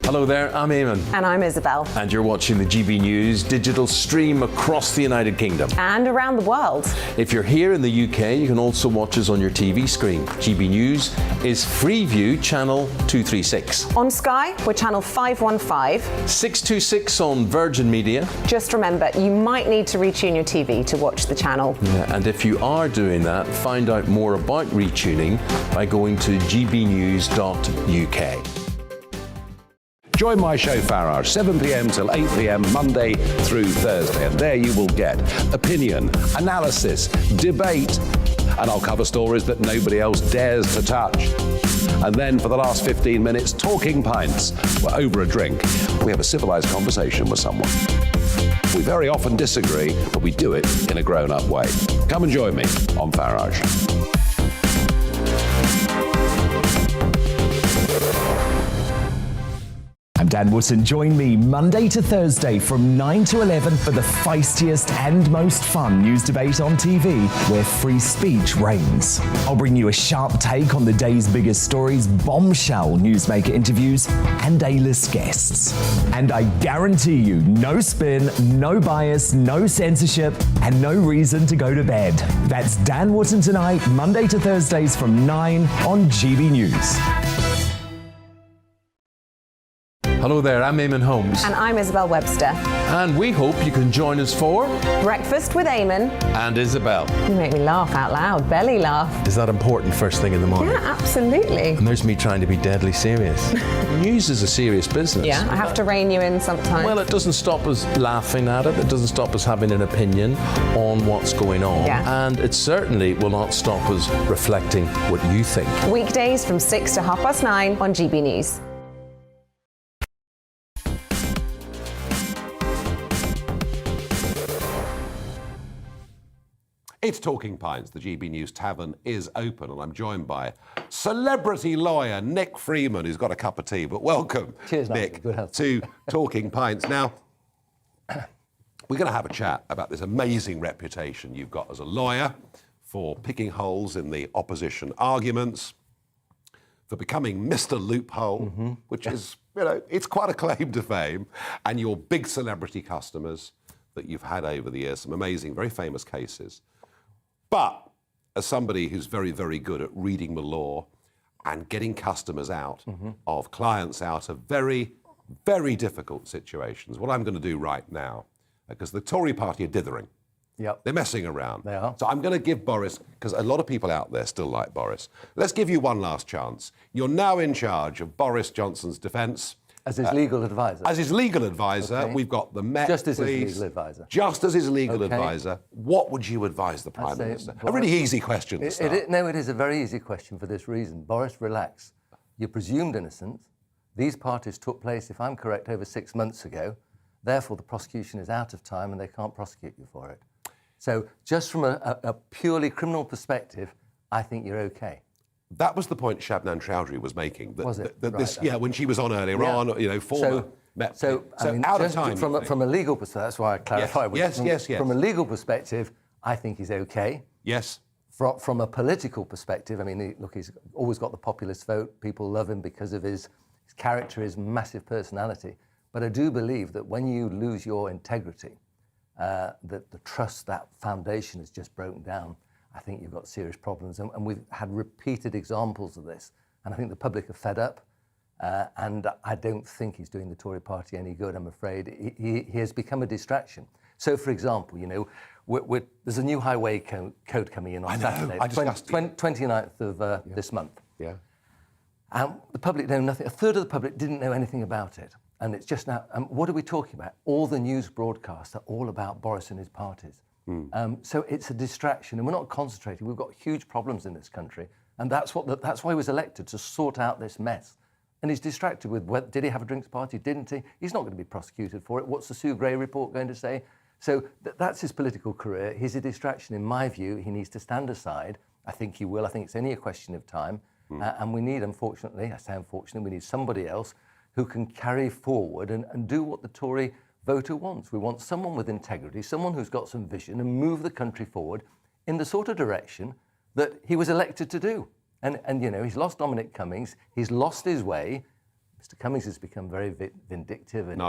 [SPEAKER 2] Hello there, I'm Eamon.
[SPEAKER 3] And I'm Isabel.
[SPEAKER 2] And you're watching the GB News digital stream across the United Kingdom.
[SPEAKER 3] And around the world.
[SPEAKER 2] If you're here in the UK, you can also watch us on your TV screen. GB News is Freeview channel 236.
[SPEAKER 3] On Sky, we're channel 515.
[SPEAKER 2] 626 on Virgin Media.
[SPEAKER 3] Just remember, you might need to retune your TV to watch the channel.
[SPEAKER 2] Yeah, and if you are doing that, find out more about retuning by going to gbnews.uk.
[SPEAKER 4] Join my show Farage, 7 p.m. till 8 p.m. Monday through Thursday, and there you will get opinion, analysis, debate, and I'll cover stories that nobody else dares to touch. And then for the last 15 minutes, Talking Pints. We're over a drink. We have a civilised conversation with someone. We very often disagree, but we do it in a grown-up way. Come and join me on Farage.
[SPEAKER 5] I'm Dan Wootton. Join me Monday to Thursday from 9 to 11 for the feistiest and most fun news debate on TV, where free speech reigns. I'll bring you a sharp take on the day's biggest stories, bombshell newsmaker interviews, and A-list guests. And I guarantee you, no spin, no bias, no censorship, and no reason to go to bed. That's Dan Wootton Tonight, Monday to Thursdays from 9 on GB News.
[SPEAKER 2] Hello there, I'm Eamon Holmes.
[SPEAKER 3] And I'm Isabel Webster.
[SPEAKER 2] And we hope you can join us for
[SPEAKER 3] Breakfast with Eamon
[SPEAKER 2] and Isabel.
[SPEAKER 3] You make me laugh out loud, belly laugh.
[SPEAKER 2] Is that important first thing in the morning?
[SPEAKER 3] Yeah, absolutely.
[SPEAKER 2] And there's me trying to be deadly serious. News is a serious business.
[SPEAKER 3] Yeah, I have to rein you in sometimes.
[SPEAKER 2] Well, it doesn't stop us laughing at it. It doesn't stop us having an opinion on what's going on.
[SPEAKER 3] Yeah.
[SPEAKER 2] And it certainly will not stop us reflecting what you think.
[SPEAKER 3] Weekdays from 6 to 9:30 on GB News.
[SPEAKER 4] It's Talking Pints. The GB News Tavern is open, and I'm joined by celebrity lawyer Nick Freeman, who's got a cup of tea. But welcome,
[SPEAKER 16] cheers,
[SPEAKER 4] Nick,
[SPEAKER 16] good health.
[SPEAKER 4] to Talking Pints. Now, we're going to have a chat about this amazing reputation you've got as a lawyer for picking holes in the opposition arguments, for becoming Mr. Loophole, which is, you know, it's quite a claim to fame, and your big celebrity customers that you've had over the years, some amazing, very famous cases. But as somebody who's very, very good at reading the law and getting customers out of clients out of very, very difficult situations, what I'm going to do right now, because the Tory party are dithering.
[SPEAKER 16] Yep.
[SPEAKER 4] They're messing around.
[SPEAKER 16] They are.
[SPEAKER 4] So I'm going to give Boris, because a lot of people out there still like Boris. Let's give you one last chance. You're now in charge of Boris Johnson's defence.
[SPEAKER 16] As his legal advisor.
[SPEAKER 4] As his legal advisor,
[SPEAKER 16] Okay.
[SPEAKER 4] We've got the Met
[SPEAKER 16] Just as his
[SPEAKER 4] Police.
[SPEAKER 16] legal advisor.
[SPEAKER 4] Just as his legal
[SPEAKER 16] Okay.
[SPEAKER 4] advisor. What would you advise the Prime Minister? A really easy question to start.
[SPEAKER 16] No, it is a very easy question for this reason. Boris, relax. You're presumed innocent. These parties took place, if I'm correct, over 6 months ago. Therefore, the prosecution is out of time and they can't prosecute you for it. So just from a purely criminal perspective, I think you're okay.
[SPEAKER 4] That was the point Shabnam Chowdhury was making. That,
[SPEAKER 16] Was it?
[SPEAKER 4] that
[SPEAKER 16] Right,
[SPEAKER 4] this, yeah, when she was on earlier
[SPEAKER 16] Yeah.
[SPEAKER 4] on, you know, former Met.
[SPEAKER 16] So I mean,
[SPEAKER 4] out of
[SPEAKER 16] just
[SPEAKER 4] time.
[SPEAKER 16] from a legal perspective, that's why I clarified.
[SPEAKER 4] Yes.
[SPEAKER 16] From a legal perspective, I think he's okay.
[SPEAKER 4] Yes.
[SPEAKER 16] From a political perspective, I mean, look, he's always got the populist vote. People love him because of his character, his massive personality. But I do believe that when you lose your integrity, that the trust, that foundation has just broken down. I think you've got serious problems. And we've had repeated examples of this. And I think the public are fed up. And I don't think he's doing the Tory party any good, I'm afraid. He has become a distraction. So, for example, you know, there's a new highway code coming in on Saturday, 29th of this month.
[SPEAKER 4] Yeah.
[SPEAKER 16] And the public know nothing. A third of the public didn't know anything about it. And it's just now, what are we talking about? All the news broadcasts are all about Boris and his parties. So it's a distraction, and we're not concentrating. We've got huge problems in this country, and that's why he was elected, to sort out this mess. And he's distracted with, did he have a drinks party, didn't he? He's not going to be prosecuted for it. What's the Sue Gray report going to say? So that's his political career. He's a distraction. In my view, he needs to stand aside. I think he will. I think it's only a question of time. And we need, unfortunately, I say unfortunately, we need somebody else who can carry forward and do what the Tory voter wants. We want someone with integrity, someone who's got some vision and move the country forward in the sort of direction that he was elected to do. And you know, he's lost Dominic Cummings, he's lost his way. Mr. Cummings has become very vindictive, and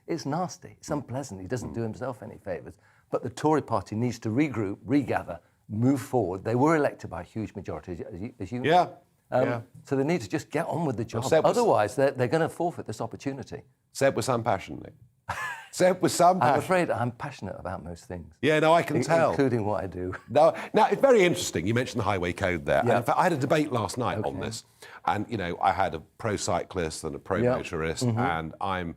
[SPEAKER 16] it's nasty, it's unpleasant. He doesn't do himself any favours. But the Tory party needs to regroup, regather, move forward. They were elected by a huge majority, as you know. So they need to just get on with the job.
[SPEAKER 4] Well,
[SPEAKER 16] Otherwise, they're going to forfeit this opportunity.
[SPEAKER 4] Said with some passion, Nick. So with some
[SPEAKER 16] I'm afraid I'm passionate about most things.
[SPEAKER 4] Yeah, no, I can tell.
[SPEAKER 16] Including what I do.
[SPEAKER 4] No, now, it's very interesting. You mentioned the highway code there.
[SPEAKER 16] Yeah.
[SPEAKER 4] And in fact, I had a debate last night on this. And, you know, I had a pro-cyclist and a pro-motorist, and I'm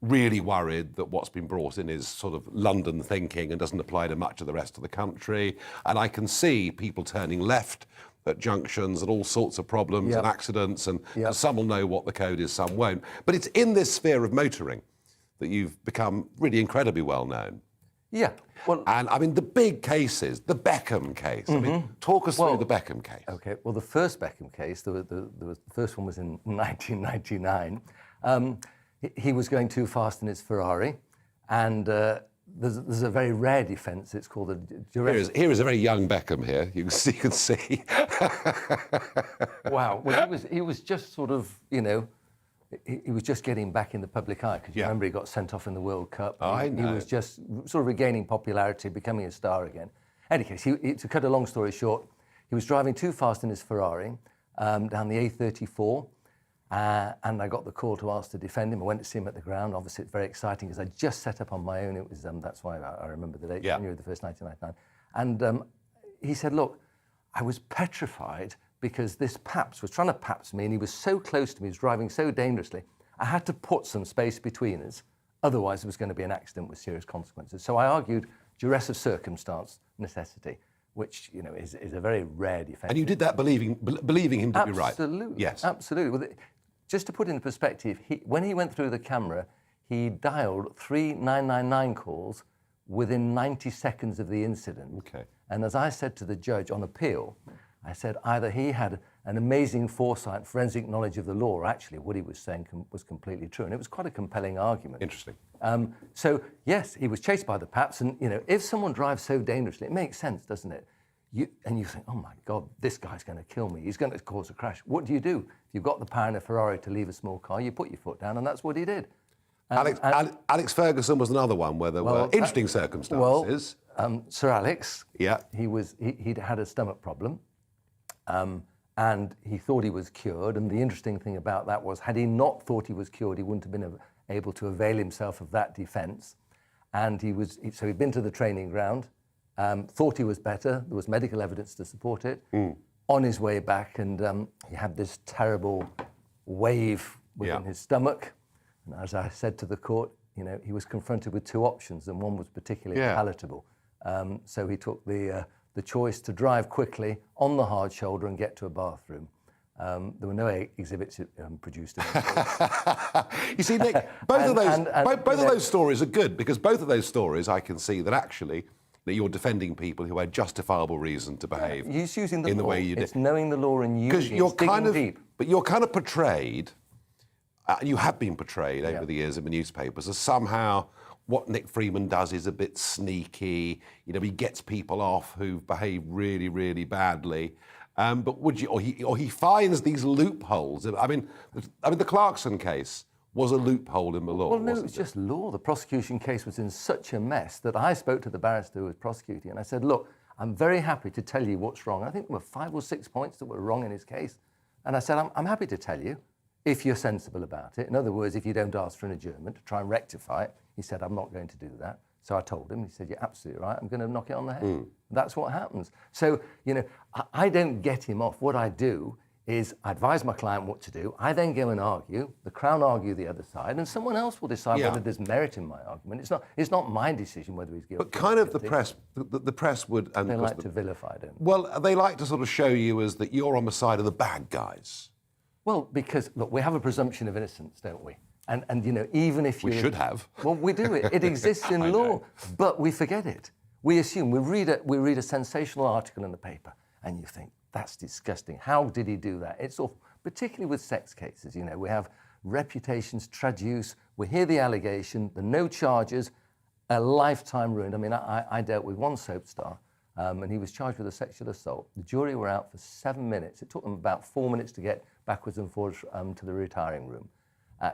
[SPEAKER 4] really worried that what's been brought in is sort of London thinking and doesn't apply to much of the rest of the country. And I can see people turning left at junctions and all sorts of problems and accidents, and some will know what the code is, some won't. But it's in this sphere of motoring that you've become really incredibly well known.
[SPEAKER 16] Yeah. Well,
[SPEAKER 4] and I mean, the big cases, the Beckham case. I mean, talk us through the Beckham case.
[SPEAKER 16] Okay. Well, the first Beckham case, the first one was in 1999. He was going too fast in his Ferrari, and there's a very rare defence. It's called a duress.
[SPEAKER 4] Here is a very young Beckham here. You can see.
[SPEAKER 16] Wow. Well, he was just sort of, you know, he was just getting back in the public eye, because you remember he got sent off in the World Cup.
[SPEAKER 4] I know.
[SPEAKER 16] He was just sort of regaining popularity, becoming a star again. In any case, to cut a long story short, he was driving too fast in his Ferrari down the A34, and I got the call to ask to defend him. I went to see him at the ground. Obviously, it's very exciting because I just set up on my own. It was that's why I remember the date, January the 1st, 1999. And he said, look, I was petrified because this Paps was trying to Paps me, and he was so close to me, he was driving so dangerously. I had to put some space between us, otherwise there was going to be an accident with serious consequences. So I argued duress of circumstance, necessity, which, you know, is a very rare defence.
[SPEAKER 4] And you did that believing him to be right?
[SPEAKER 16] Absolutely.
[SPEAKER 4] Yes.
[SPEAKER 16] Absolutely. Well, just to put it in perspective, when he went through the camera, he dialed 3 999 calls within 90 seconds of the incident.
[SPEAKER 4] Okay.
[SPEAKER 16] And as I said to the judge on appeal, I said either he had an amazing foresight, forensic knowledge of the law, or actually what he was saying was completely true. And it was quite a compelling argument.
[SPEAKER 4] Interesting.
[SPEAKER 16] So, yes, he was chased by the Paps. And, you know, if someone drives so dangerously, it makes sense, doesn't it? And you think, oh, my God, this guy's going to kill me. He's going to cause a crash. What do? If you've got the power in a Ferrari to leave a small car, you put your foot down, and that's what he did.
[SPEAKER 4] Alex Ferguson was another one where there were interesting circumstances.
[SPEAKER 16] Sir Alex,
[SPEAKER 4] he'd
[SPEAKER 16] had a stomach problem, and he thought he was cured. And the interesting thing about that was, had he not thought he was cured, he wouldn't have been able to avail himself of that defence. And so he'd been to the training ground, thought he was better. There was medical evidence to support it. On his way back, and he had this terrible wave within his stomach. And as I said to the court, you know, he was confronted with two options, and one was particularly palatable. So he took the choice to drive quickly on the hard shoulder and get to a bathroom. There were no exhibits produced.
[SPEAKER 4] You see, Nick, both of those stories are good, because both of those stories I can see that actually that you're defending people who had justifiable reason to behave
[SPEAKER 16] using
[SPEAKER 4] in the way you did.
[SPEAKER 16] It's knowing the law and using it.
[SPEAKER 4] But you're kind of portrayed, you have been portrayed over the years in the newspapers as somehow what Nick Freeman does is a bit sneaky. You know, he gets people off who behave really, really badly. But or he finds these loopholes. I mean, the Clarkson case was a loophole in the law.
[SPEAKER 16] Well, no, it was just law. The prosecution case was in such a mess that I spoke to the barrister who was prosecuting, and I said, look, I'm very happy to tell you what's wrong. I think there were 5 or 6 points that were wrong in his case. And I said, I'm happy to tell you if you're sensible about it. In other words, if you don't ask for an adjournment to try and rectify it. He said, I'm not going to do that. So I told him, he said, you're absolutely right. I'm going to knock it on the head. That's what happens. So, you know, I don't get him off. What I do is I advise my client what to do. I then go and argue. The Crown argue the other side, and someone else will decide whether there's merit in my argument. It's not my decision whether he's guilty.
[SPEAKER 4] But kind of the press would... And
[SPEAKER 16] they like to vilify them.
[SPEAKER 4] Well, they like to sort of show you as that you're on the side of the bad guys.
[SPEAKER 16] Well, because, look, we have a presumption of innocence, don't we? And you know, even if you...
[SPEAKER 4] We should have.
[SPEAKER 16] Well, we do. It exists in law, but we forget it. We assume, we read a sensational article in the paper, and you think, that's disgusting. How did he do that? It's awful, particularly with sex cases. You know, we have reputations traduced. We hear the allegation, the no charges, a lifetime ruined. I mean, I dealt with one soap star, and he was charged with a sexual assault. The jury were out for 7 minutes. It took them about 4 minutes to get backwards and forwards to the retiring room.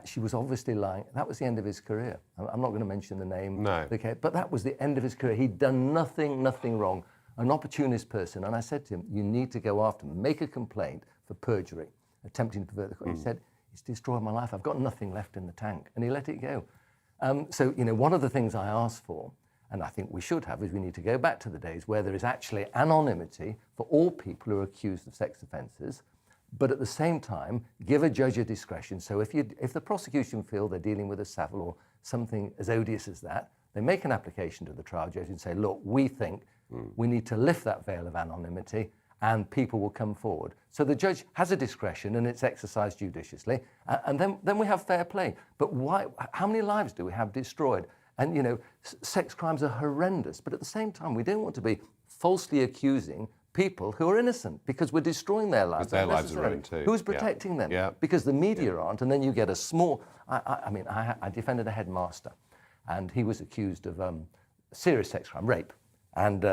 [SPEAKER 16] She was obviously lying. That was the end of his career. I'm not going to mention the name.
[SPEAKER 4] No.
[SPEAKER 16] Okay, but that was the end of his career. He'd done nothing wrong. An opportunist person. And I said to him, you need to go after him. Make a complaint for perjury, attempting to pervert the court. He said, it's destroyed my life. I've got nothing left in the tank. And he let it go. So, you know, one of the things I asked for, and I think we should have, is we need to go back to the days where there is actually anonymity for all people who are accused of sex offences, but at the same time, give a judge a discretion. So if the prosecution feel they're dealing with a Savile or something as odious as that, they make an application to the trial judge and say, look, we think we need to lift that veil of anonymity and people will come forward. So the judge has a discretion and it's exercised judiciously, and then we have fair play. But why? How many lives do we have destroyed? And, you know, sex crimes are horrendous, but at the same time, we don't want to be falsely accusing people who are innocent because we're destroying their lives.
[SPEAKER 4] Their lives are ruined too.
[SPEAKER 16] Who's protecting them?
[SPEAKER 4] Yeah.
[SPEAKER 16] Because the media aren't, and then you get a small... I defended a headmaster, and he was accused of serious sex crime, rape. And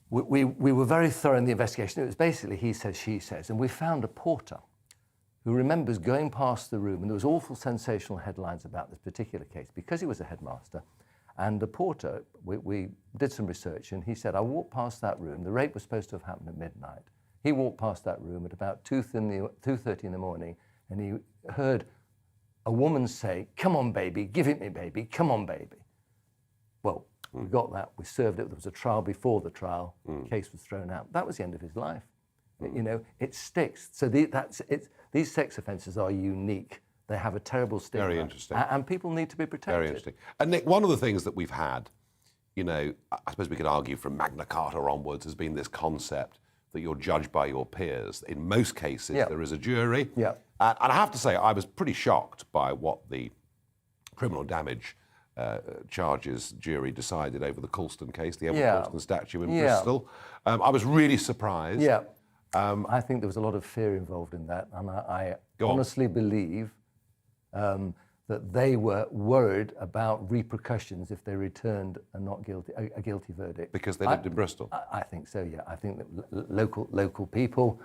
[SPEAKER 16] we were very thorough in the investigation. It was basically he says, she says, and we found a porter who remembers going past the room, and there was awful sensational headlines about this particular case because he was a headmaster. And the porter, we did some research, and he said, I walked past that room. The rape was supposed to have happened at midnight. He walked past that room at about 2:30 in the morning, and he heard a woman say, come on, baby, give it me, baby, come on, baby. Well, we got that, we served it. There was a trial before the trial. The case was thrown out. That was the end of his life. You know, it sticks. So these sex offences are unique. They have a terrible stigma.
[SPEAKER 4] Very interesting.
[SPEAKER 16] And people need to be protected.
[SPEAKER 4] Very interesting. And Nick, one of the things that we've had, you know, I suppose we could argue from Magna Carta onwards, has been this concept that you're judged by your peers. In most cases, there is a jury.
[SPEAKER 16] Yeah.
[SPEAKER 4] And I have to say, I was pretty shocked by what the criminal damage charges jury decided over the Colston case, the Edward Colston statue in Bristol. I was really surprised.
[SPEAKER 16] Yeah. I think there was a lot of fear involved in that, and I honestly believe that they were worried about repercussions if they returned a guilty verdict.
[SPEAKER 4] Because they lived in Bristol?
[SPEAKER 16] I think so, yeah. I think that local people,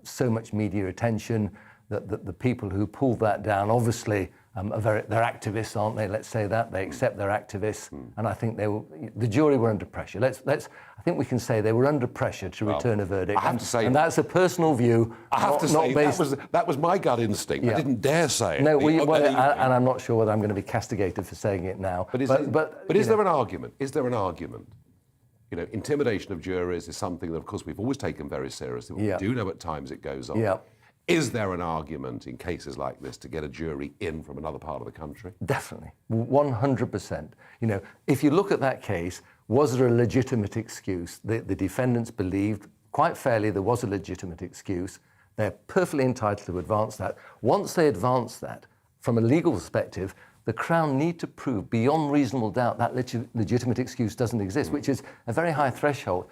[SPEAKER 16] so much media attention, that the people who pulled that down obviously they're activists, aren't they? Let's say that. They accept they're activists, and I think the jury were under pressure. I think we can say they were under pressure to return a verdict.
[SPEAKER 4] I have to say,
[SPEAKER 16] and that's a personal view.
[SPEAKER 4] I have to say that was my gut instinct. I didn't dare say it.
[SPEAKER 16] No, and I'm not sure whether I'm going to be castigated for saying it now.
[SPEAKER 4] But is there an argument? Is there an argument? You know, intimidation of jurors is something that, of course, we've always taken very seriously. We do know at times it goes on.
[SPEAKER 16] Yeah.
[SPEAKER 4] Is there an argument in cases like this to get a jury in from another part of the country?
[SPEAKER 16] Definitely, 100%. You know, if you look at that case, was there a legitimate excuse? The defendants believed, quite fairly, there was a legitimate excuse. They're perfectly entitled to advance that. Once they advance that, from a legal perspective, the Crown need to prove beyond reasonable doubt that legitimate excuse doesn't exist, which is a very high threshold.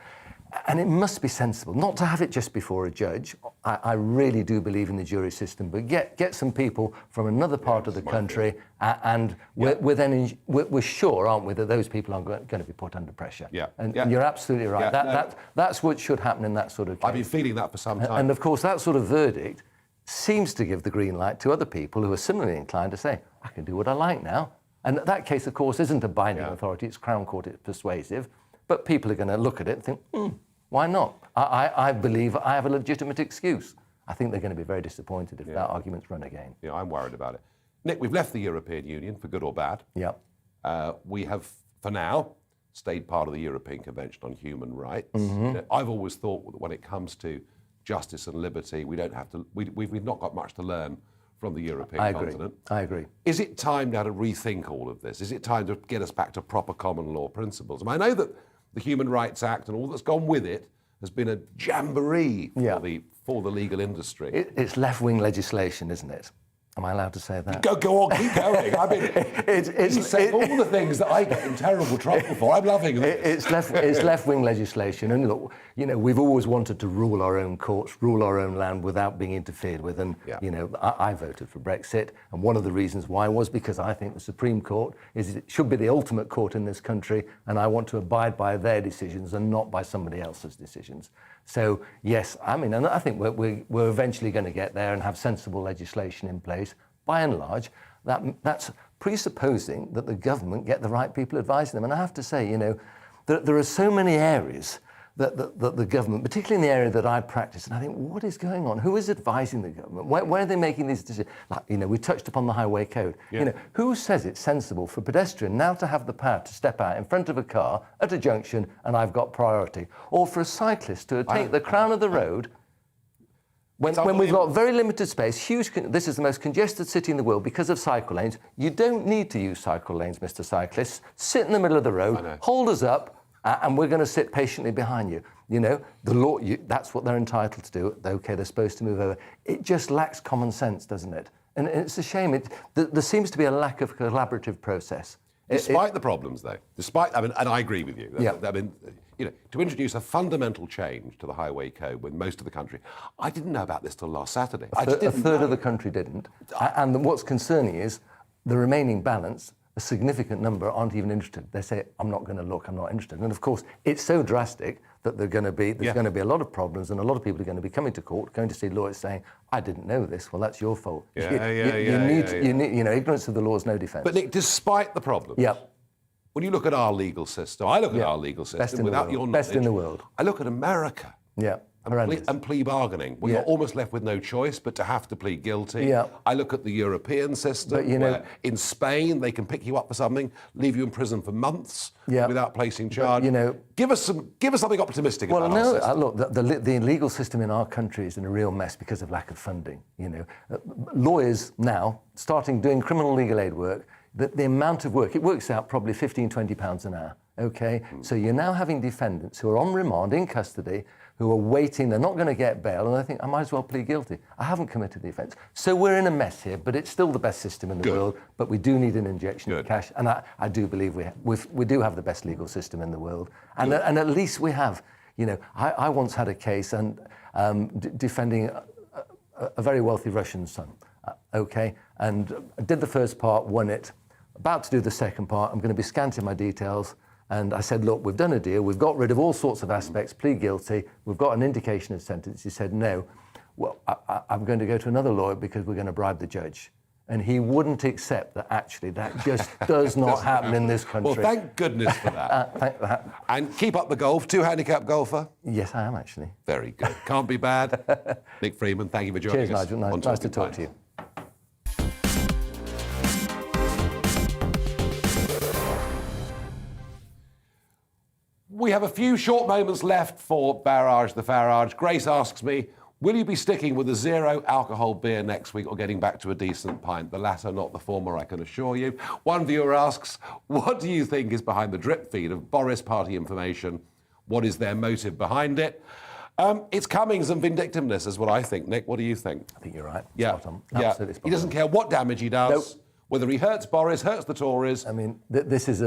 [SPEAKER 16] And it must be sensible, not to have it just before a judge. I really do believe in the jury system, but get some people from another part of the country, and we're sure, aren't we, that those people aren't going to be put under pressure. And you're absolutely right. That's what should happen in that sort of case.
[SPEAKER 4] I've been feeling that for some time.
[SPEAKER 16] And of course, that sort of verdict seems to give the green light to other people who are similarly inclined to say, I can do what I like now. And that case, of course, isn't a binding authority. It's Crown Court, it's persuasive. But people are going to look at it and think, why not? I believe I have a legitimate excuse. I think they're going to be very disappointed if that argument's run again.
[SPEAKER 4] Yeah, I'm worried about it. Nick, we've left the European Union, for good or bad.
[SPEAKER 16] Yeah.
[SPEAKER 4] We have, for now, stayed part of the European Convention on Human Rights. I've always thought that when it comes to justice and liberty, we've not got much to learn from the European continent.
[SPEAKER 16] I agree.
[SPEAKER 4] Is it time now to rethink all of this? Is it time to get us back to proper common law principles? I know that the Human Rights Act and all that's gone with it has been a jamboree for the legal industry.
[SPEAKER 16] It's left-wing legislation, isn't it? Am I allowed to say that?
[SPEAKER 4] Go on, keep going. I mean, it's all the things that I get in terrible trouble for. I'm loving this.
[SPEAKER 16] It's left-wing legislation, and look, you know, we've always wanted to rule our own courts, rule our own land without being interfered with. And you know, I voted for Brexit, and one of the reasons why was because I think the Supreme Court it should be the ultimate court in this country, and I want to abide by their decisions and not by somebody else's decisions. So yes, I mean, and I think we're eventually going to get there and have sensible legislation in place. By and large, that's presupposing that the government get the right people advising them. And I have to say, you know, there are so many areas the government, particularly in the area that I practice, and I think, what is going on? Who is advising the government? Where are they making these decisions? Like, we touched upon the highway code.
[SPEAKER 4] Yeah.
[SPEAKER 16] Who says it's sensible for a pedestrian now to have the power to step out in front of a car at a junction and I've got priority? Or for a cyclist to take the crown of the road when we've got very limited space, this is the most congested city in the world because of cycle lanes. You don't need to use cycle lanes, Mr. Cyclist. Sit in the middle of the road, hold us up, and we're going to sit patiently behind you. The law, that's what they're entitled to do. Okay, they're supposed to move over. It just lacks common sense, doesn't it? And it's a shame. There seems to be a lack of collaborative process.
[SPEAKER 4] Despite the problems, though, and I agree with you.
[SPEAKER 16] Yeah.
[SPEAKER 4] I mean, to introduce a fundamental change to the highway code when most of the country, I didn't know about this till last Saturday.
[SPEAKER 16] A third of the country didn't. And what's concerning is the remaining balance. A significant number aren't even interested. They say, I'm not going to look, I'm not interested. And of course, it's so drastic that there's going to be a lot of problems, and a lot of people are going to be coming to court, going to see lawyers saying, I didn't know this. Well, that's your fault. You need, ignorance of the law is no defence.
[SPEAKER 4] But Nick, despite the problems, when you look at our legal system, I look at our legal system without your knowledge.
[SPEAKER 16] Best in the world.
[SPEAKER 4] I look at America.
[SPEAKER 16] Yeah.
[SPEAKER 4] And plea bargaining. Well, you're almost left with no choice but to have to plead guilty.
[SPEAKER 16] Yeah.
[SPEAKER 4] I look at the European system where in Spain they can pick you up for something, leave you in prison for months without placing charge. Give us something optimistic about our system.
[SPEAKER 16] Look, the legal system in our country is in a real mess because of lack of funding. Lawyers now, doing criminal legal aid work, the amount of work, it works out probably £15-20 an hour. Okay, so you're now having defendants who are on remand in custody, who are waiting, they're not going to get bail, and they think, I might as well plead guilty. I haven't committed the offence. So we're in a mess here, but it's still the best system in the world, but we do need an injection of cash, and I do believe we do have the best legal system in the world, and at least we have, I once had a case and defending a very wealthy Russian son, and did the first part, won it, about to do the second part, I'm going to be scanting my details. And I said, look, we've done a deal. We've got rid of all sorts of aspects, plead guilty. We've got an indication of sentence. He said, no. Well, I'm going to go to another lawyer because we're going to bribe the judge. And he wouldn't accept that, actually. That just does not happen in this country.
[SPEAKER 4] Well, thank goodness for that. And keep up the golf. Two-handicap golfer?
[SPEAKER 16] Yes, I am, actually.
[SPEAKER 4] Very good. Can't be bad. Nick Freeman, thank you for joining us.
[SPEAKER 16] Cheers, Nigel. Nice to talk to you.
[SPEAKER 4] We have a few short moments left for Barrage the Farage. Grace asks me, will you be sticking with a zero alcohol beer next week or getting back to a decent pint? The latter, not the former, I can assure you. One viewer asks, what do you think is behind the drip feed of Boris party information? What is their motive behind it? It's Cummings and vindictiveness is what I think. Nick, what do you think?
[SPEAKER 16] I think you're right.
[SPEAKER 4] Yeah.
[SPEAKER 16] Spot on. Absolutely spot on.
[SPEAKER 4] He doesn't care what damage he does, whether he hurts Boris, hurts the Tories.
[SPEAKER 16] I mean, this is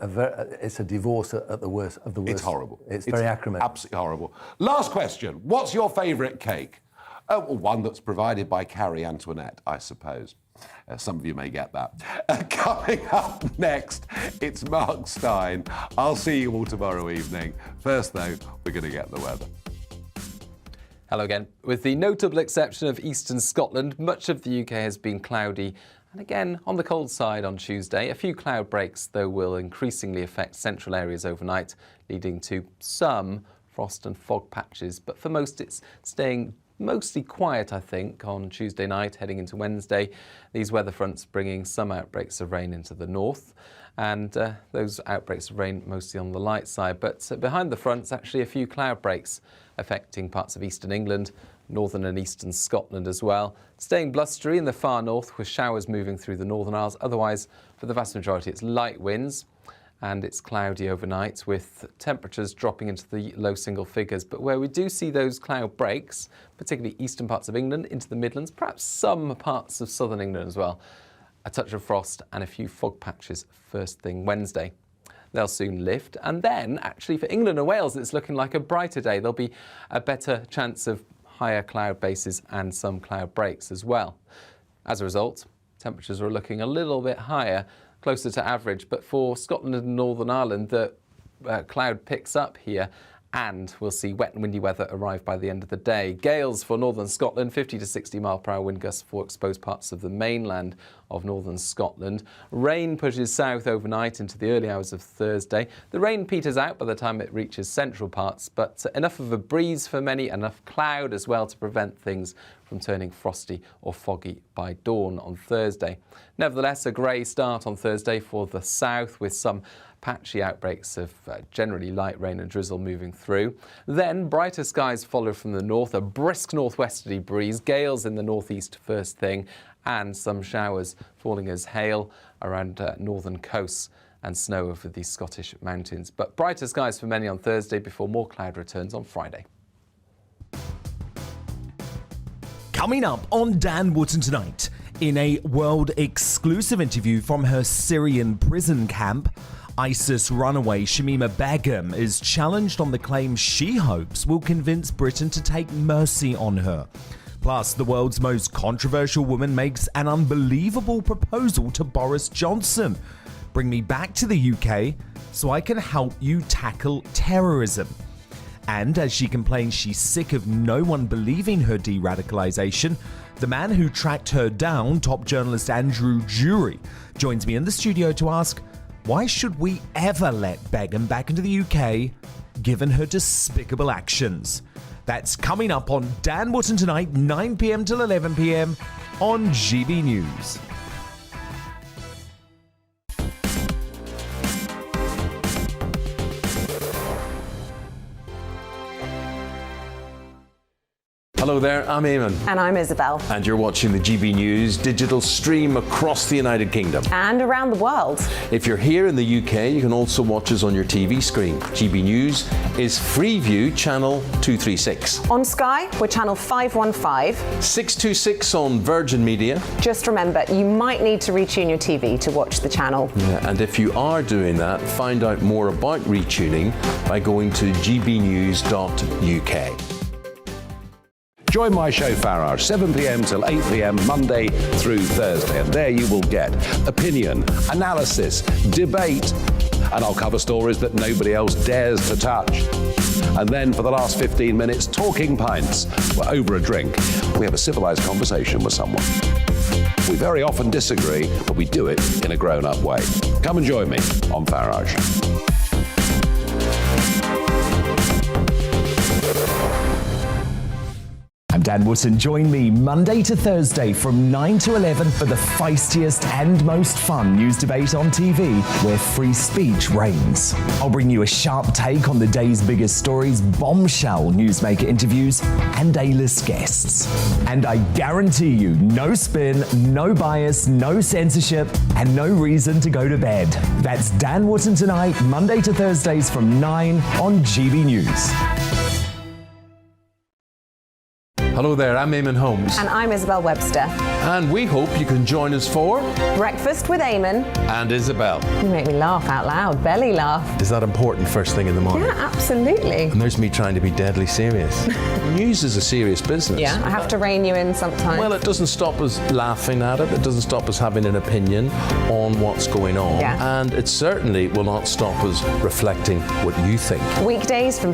[SPEAKER 16] it's a divorce at the worst of the worst.
[SPEAKER 4] It's horrible.
[SPEAKER 16] It's very acrimonious.
[SPEAKER 4] Absolutely horrible. Last question. What's your favourite cake? Oh, well, one that's provided by Carrie Antoinette, I suppose. Some of you may get that. Coming up next, it's Mark Stein. I'll see you all tomorrow evening. First, though, we're going to get the weather.
[SPEAKER 1] Hello again. With the notable exception of eastern Scotland, much of the UK has been cloudy. And again, on the cold side on Tuesday, a few cloud breaks, though, will increasingly affect central areas overnight, leading to some frost and fog patches. But for most, it's staying mostly quiet, I think, on Tuesday night, heading into Wednesday. These weather fronts bringing some outbreaks of rain into the north. And those outbreaks of rain mostly on the light side. But behind the fronts, actually a few cloud breaks affecting parts of eastern England, northern and eastern Scotland as well. Staying blustery in the far north with showers moving through the Northern Isles. Otherwise, for the vast majority, it's light winds and it's cloudy overnight with temperatures dropping into the low single figures. But where we do see those cloud breaks, particularly eastern parts of England into the Midlands, perhaps some parts of southern England as well, a touch of frost and a few fog patches first thing Wednesday. They'll soon lift. And then, actually, for England and Wales, it's looking like a brighter day. There'll be a better chance of higher cloud bases and some cloud breaks as well. As a result, temperatures are looking a little bit higher, closer to average. But for Scotland and Northern Ireland, the cloud picks up here and we'll see wet and windy weather arrive by the end of the day. Gales for northern Scotland, 50 to 60 mile/hour wind gusts for exposed parts of the mainland of northern Scotland. Rain pushes south overnight into the early hours of Thursday. The rain peters out by the time it reaches central parts, but enough of a breeze for many, enough cloud as well to prevent things from turning frosty or foggy by dawn on Thursday. Nevertheless, a grey start on Thursday for the south, with some patchy outbreaks of generally light rain and drizzle moving through. Then brighter skies follow from the north, a brisk northwesterly breeze, gales in the northeast first thing, and some showers falling as hail around northern coasts and snow over the Scottish mountains. But brighter skies for many on Thursday before more cloud returns on Friday.
[SPEAKER 5] Coming up on Dan Wootton tonight, in a world-exclusive interview from her Syrian prison camp, ISIS runaway Shamima Begum is challenged on the claim she hopes will convince Britain to take mercy on her. Plus, the world's most controversial woman makes an unbelievable proposal to Boris Johnson. Bring me back to the UK so I can help you tackle terrorism. And as she complains she's sick of no one believing her de-radicalisation, the man who tracked her down, top journalist Andrew Jury, joins me in the studio to ask, why should we ever let Begum back into the UK, given her despicable actions? That's coming up on Dan Wootton tonight, 9 p.m. till 11 p.m. on GB News.
[SPEAKER 2] Hello there, I'm Eamon.
[SPEAKER 3] And I'm Isabel.
[SPEAKER 2] And you're watching the GB News digital stream across the United Kingdom.
[SPEAKER 3] And around the world.
[SPEAKER 2] If you're here in the UK, you can also watch us on your TV screen. GB News is Freeview channel 236.
[SPEAKER 3] On Sky, we're channel 515.
[SPEAKER 2] 626 on Virgin Media.
[SPEAKER 3] Just remember, you might need to retune your TV to watch the channel.
[SPEAKER 2] Yeah, and if you are doing that, find out more about retuning by going to gbnews.uk.
[SPEAKER 4] Join my show Farage, 7 p.m. till 8 p.m. Monday through Thursday, and there you will get opinion, analysis, debate, and I'll cover stories that nobody else dares to touch. And then for the last 15 minutes, talking pints. We're over a drink. We have a civilised conversation with someone. We very often disagree, but we do it in a grown-up way. Come and join me on Farage.
[SPEAKER 5] I'm Dan Wootton. Join me Monday to Thursday from 9 to 11 for the feistiest and most fun news debate on TV, where free speech reigns. I'll bring you a sharp take on the day's biggest stories, bombshell newsmaker interviews, and A-list guests. And I guarantee you, no spin, no bias, no censorship, and no reason to go to bed. That's Dan Wootton tonight, Monday to Thursdays from 9 on GB News.
[SPEAKER 2] Hello there, I'm Eamon Holmes.
[SPEAKER 3] And I'm Isabel Webster.
[SPEAKER 2] And we hope you can join us for
[SPEAKER 3] Breakfast with Eamon.
[SPEAKER 2] And Isabel.
[SPEAKER 3] You make me laugh out loud, belly laugh.
[SPEAKER 2] Is that important first thing in the morning?
[SPEAKER 3] Yeah, absolutely.
[SPEAKER 2] And there's me trying to be deadly serious. News is a serious business.
[SPEAKER 3] Yeah, I have to rein you in sometimes.
[SPEAKER 2] Well, it doesn't stop us laughing at it. It doesn't stop us having an opinion on what's going on.
[SPEAKER 3] Yeah.
[SPEAKER 2] And it certainly will not stop us reflecting what you think.
[SPEAKER 3] Weekdays from